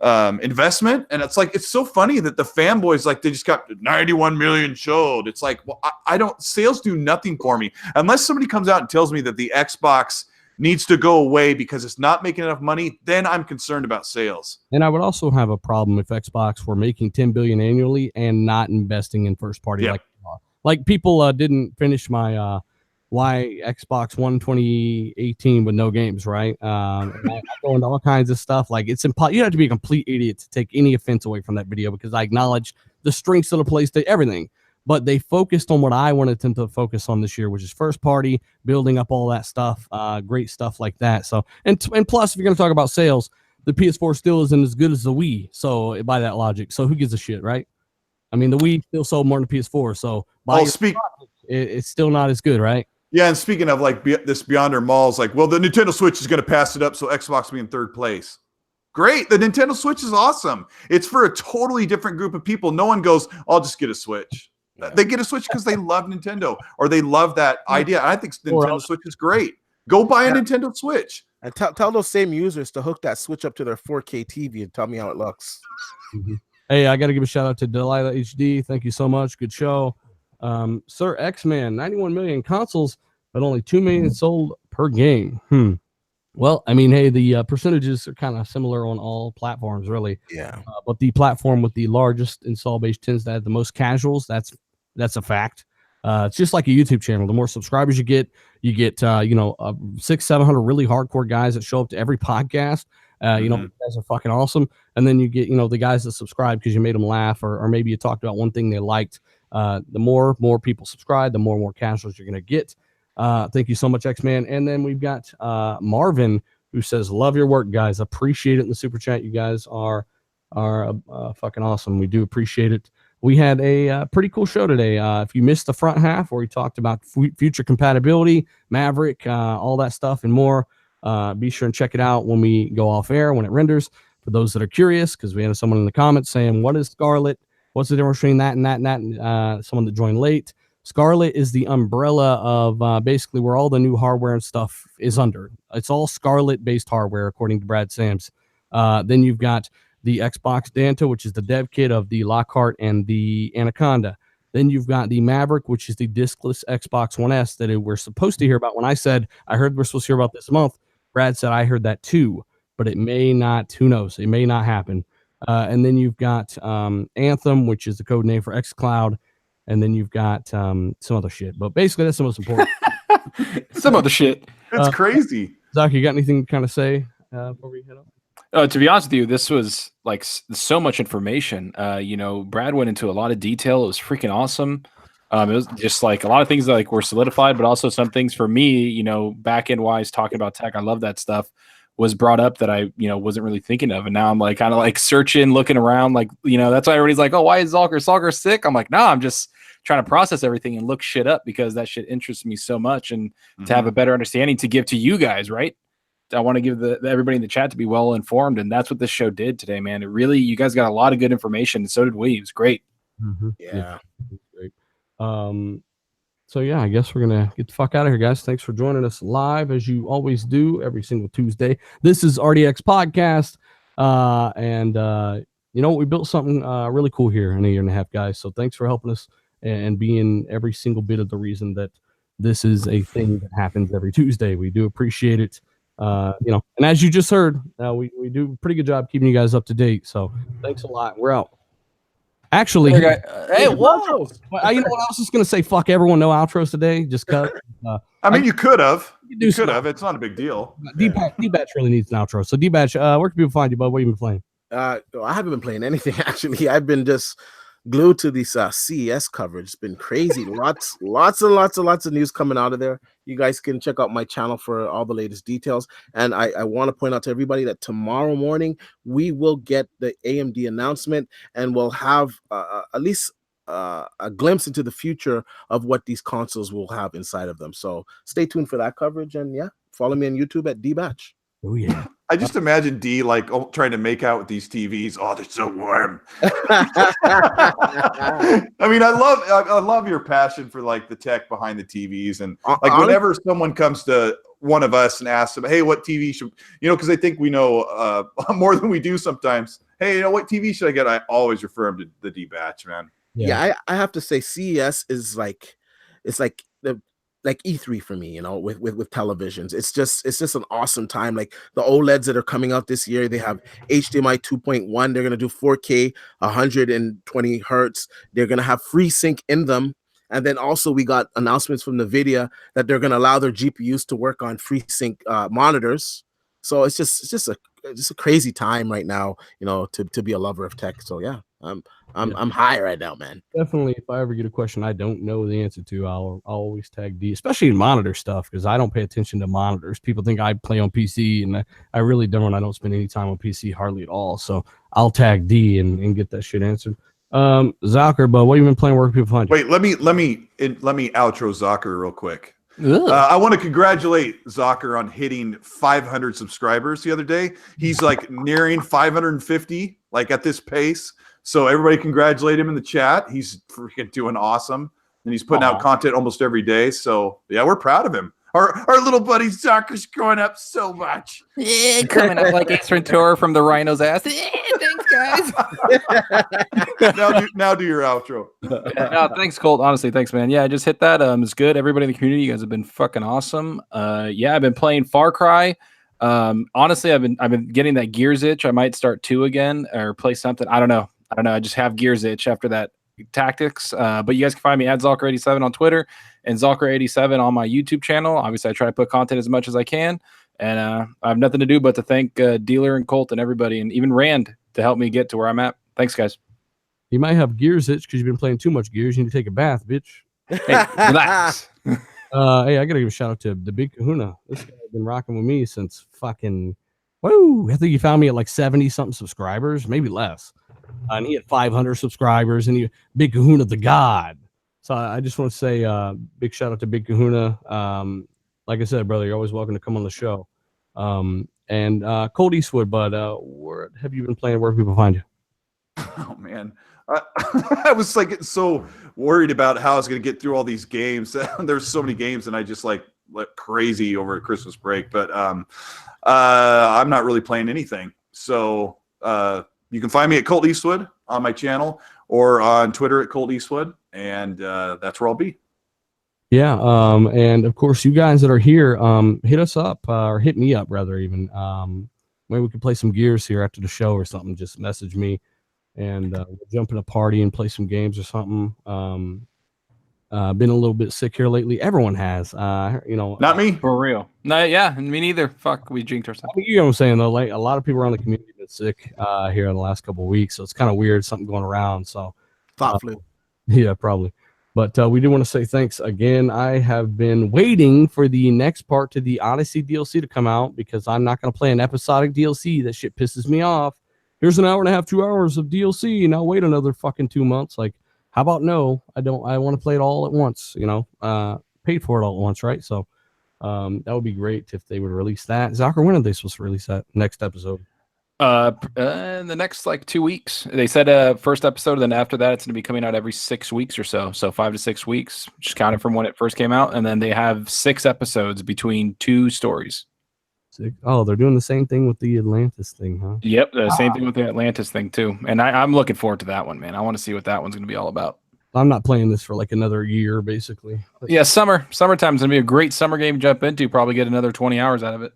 investment. And it's like, it's so funny that the fanboys, like, they just got 91 million sold. It's like, well, I don't, sales do nothing for me unless somebody comes out and tells me that the Xbox needs to go away because it's not making enough money. Then I'm concerned about sales. And I would also have a problem if Xbox were making 10 billion annually and not investing in first party. Yeah. Like people didn't finish my why Xbox One 2018 with no games, right? I go into all kinds of stuff. Like, it's impossible. You have to be a complete idiot to take any offense away from that video, because I acknowledge the strengths of the PlayStation, everything. But they focused on what I wanted them to focus on this year, which is first party, building up all that stuff, great stuff like that. So, and plus, if you're going to talk about sales, the PS4 still isn't as good as the Wii. So, by that logic, so who gives a shit, right? I mean, the Wii still sold more than the PS4. So, it's still not as good, right? Yeah, and speaking of like this Beyonder Mall's like, well, the Nintendo Switch is going to pass it up, so Xbox will be in third place. Great. The Nintendo Switch is awesome. It's for a totally different group of people. No one goes, I'll just get a Switch. They get a Switch because they love Nintendo or they love that idea. I think Nintendo Switch is great. Go buy a Nintendo Switch. And tell those same users to hook that Switch up to their 4K TV and tell me how it looks. Hey, I got to give a shout out to Delilah HD. Thank you so much. Good show. Sir X-Man, 91 million consoles, but only 2 million sold per game. Well, I mean, hey, the percentages are kind of similar on all platforms, really. Yeah. But the platform with the largest install base tends to have the most casuals. That's a fact. It's just like a YouTube channel. The more subscribers you get 600-700 really hardcore guys that show up to every podcast. You guys are fucking awesome. And then you get, the guys that subscribe because you made them laugh, or maybe you talked about one thing they liked. The more people subscribe, the more casuals you're going to get. Thank you so much, X-Man. And then we've got Marvin, who says, love your work, guys. Appreciate it in the super chat. You guys are fucking awesome. We do appreciate it. We had a pretty cool show today. If you missed the front half where we talked about future compatibility, Maverick, all that stuff and more, be sure and check it out when we go off air, when it renders. For those that are curious, because we had someone in the comments saying, what is Scarlett? What's the difference between that and that and that? And someone that joined late. Scarlett is the umbrella of basically where all the new hardware and stuff is under. It's all Scarlett-based hardware, according to Brad Sams. Then you've got the Xbox Danta, which is the dev kit of the Lockhart and the Anaconda. Then you've got the Maverick, which is the diskless Xbox One S that we're supposed to hear about. When I said I heard we're supposed to hear about this month, Brad said I heard that too, but it may not. Who knows? It may not happen. And then you've got Anthem, which is the code name for xCloud. And then you've got some other shit. But basically, that's the most important. Some other shit. That's crazy. Zach, you got anything to kind of say before we head up? To be honest with you, this was like so much information. Brad went into a lot of detail. It was freaking awesome. It was just like a lot of things that like were solidified, but also some things for me, back end wise, talking about tech. I love that stuff. Was brought up that I, wasn't really thinking of. And now I'm like kind of like searching, looking around, like, that's why everybody's like, oh, why is Zalker sick? I'm like, no, I'm just trying to process everything and look shit up because that shit interests me so much. And to have a better understanding to give to you guys, right? I want to give everybody in the chat to be well informed. And that's what this show did today, man. It really, you guys got a lot of good information. And so did we. It was great. Yeah. Great. So yeah, I guess we're gonna get the fuck out of here, guys. Thanks for joining us live, as you always do every single Tuesday. This is RDX Podcast, and we built something really cool here in a year and a half, guys. So thanks for helping us and being every single bit of the reason that this is a thing that happens every Tuesday. We do appreciate it. You know, and as you just heard, we do a pretty good job keeping you guys up to date. So thanks a lot. We're out. Actually, hey, whoa! You know what I was just gonna say? Fuck everyone, no outros today. Just cut. I mean, you could have. You could have. It's not a big deal. D-Batch really needs an outro. So D-Batch, where can people find you, bud? What have you been playing? I haven't been playing anything actually. I've been just glued to this CES coverage. It's been crazy. lots of news coming out of there. You guys can check out my channel for all the latest details. And I want to point out to everybody that tomorrow morning we will get the AMD announcement, and we'll have at least a glimpse into the future of what these consoles will have inside of them. So stay tuned for that coverage, and yeah, follow me on YouTube at DBatch. Oh yeah. I just imagine D like trying to make out with these TVs. Oh, they're so warm. I mean, I love your passion for like the tech behind the TVs, and like whenever someone comes to one of us and asks them, "Hey, what TV should because they think we know more than we do sometimes. Hey, what TV should I get?" I always refer them to the D-Batch, man. Yeah, I have to say CES is like E3 for me, with televisions. It's just an awesome time. Like the OLEDs that are coming out this year, they have HDMI 2.1. They're gonna do 4K, 120 hertz. They're gonna have FreeSync in them, and then also we got announcements from NVIDIA that they're gonna allow their GPUs to work on FreeSync monitors. So it's just a crazy time right now, to be a lover of tech. So yeah, I'm high right now, man. Definitely, if I ever get a question I don't know the answer to, I'll always tag D, especially in monitor stuff, because I don't pay attention to monitors. People think I play on PC, and I really don't. I don't spend any time on PC hardly at all. So I'll tag D and get that shit answered. Zocker, but what have you been playing? Where can people find you? Wait, let me outro Zocker real quick. I want to congratulate Zocker on hitting 500 subscribers the other day. He's like nearing 550, like at this pace. So everybody congratulate him in the chat. He's freaking doing awesome, and he's putting out content almost every day. So yeah, we're proud of him. Our little buddy Zocker's growing up so much. Yeah, coming up like Ace Ventura from the rhino's ass. Yeah, thanks, guys. now do your outro. No, thanks, Colt. Honestly, thanks, man. Yeah, I just hit that. It's good. Everybody in the community, you guys have been fucking awesome. Yeah, I've been playing Far Cry. Honestly, I've been getting that Gears itch. I might start 2 again or play something. I don't know. I just have Gears itch after that tactics. But you guys can find me at Zalker87 on Twitter and Zalker87 on my YouTube channel. Obviously, I try to put content as much as I can. And I have nothing to do but to thank Dealer and Colt and everybody, and even Rand to help me get to where I'm at. Thanks, guys. You might have Gears itch because you've been playing too much Gears. You need to take a bath, bitch. Hey, relax. Hey, I gotta give a shout out to the Big Kahuna. This guy's been rocking with me since fucking. Woo! I think he found me at like 70 something subscribers, maybe less. And he had 500 subscribers, and Big Kahuna the God. So I just want to say big shout out to Big Kahuna. Like I said, brother, you're always welcome to come on the show. And Colt Eastwood, bud, where have you been playing? Where can people find you? Oh man, I was like so worried about how I was going to get through all these games. There's so many games, and I just like crazy over Christmas break. But I'm not really playing anything. So you can find me at Colt Eastwood on my channel or on Twitter at Colt Eastwood, and that's where I'll be. Yeah, and of course, you guys that are here, hit us up or hit me up rather even. Maybe we could play some Gears here after the show or something. Just message me, and we'll jump in a party and play some games or something. Been a little bit sick here lately. Everyone has, Not me. For real. No, yeah, me neither. Fuck, we jinxed ourselves. You know what I'm saying though? Like a lot of people around the community have been sick here in the last couple of weeks, so it's kind of weird. Something going around. So, flu. Yeah, probably. But we do want to say thanks again. I have been waiting for the next part to the Odyssey DLC to come out because I'm not going to play an episodic DLC. That shit pisses me off. Here's an hour and a half, 2 hours of DLC, and I'll wait another fucking 2 months. Like, how about no? I want to play it all at once. Paid for it all at once, right? So that would be great if they would release that. Zocker, when are they supposed to release that next episode? In the next 2 weeks. They said first episode, then after that it's going to be coming out every 6 weeks or so. So 5 to 6 weeks, just counting from when it first came out, and then they have 6 episodes between 2 stories. Oh, they're doing the same thing with the Atlantis thing, huh? Yep, the same thing with the Atlantis thing too. And I'm looking forward to that one, man. I want to see what that one's going to be all about. I'm not playing this for another year, basically. Yeah, summertime's going to be a great summer game to jump into. Probably get another 20 hours out of it.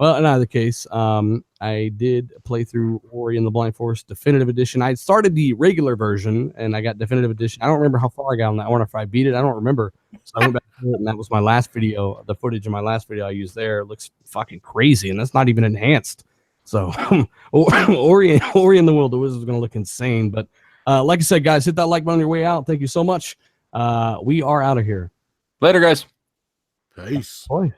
Well, in either case, I did play through Ori and the Blind Forest Definitive Edition. I started the regular version, and I got Definitive Edition. I don't remember how far I got on that one, if I beat it. I don't remember. So I went back to it, and that was my last video. The footage of my last video I used there. It looks fucking crazy, and that's not even enhanced. So Ori and the Will of the Wisps is going to look insane. But like I said, guys, hit that like button on your way out. Thank you so much. We are out of here. Later, guys. Peace. Boys.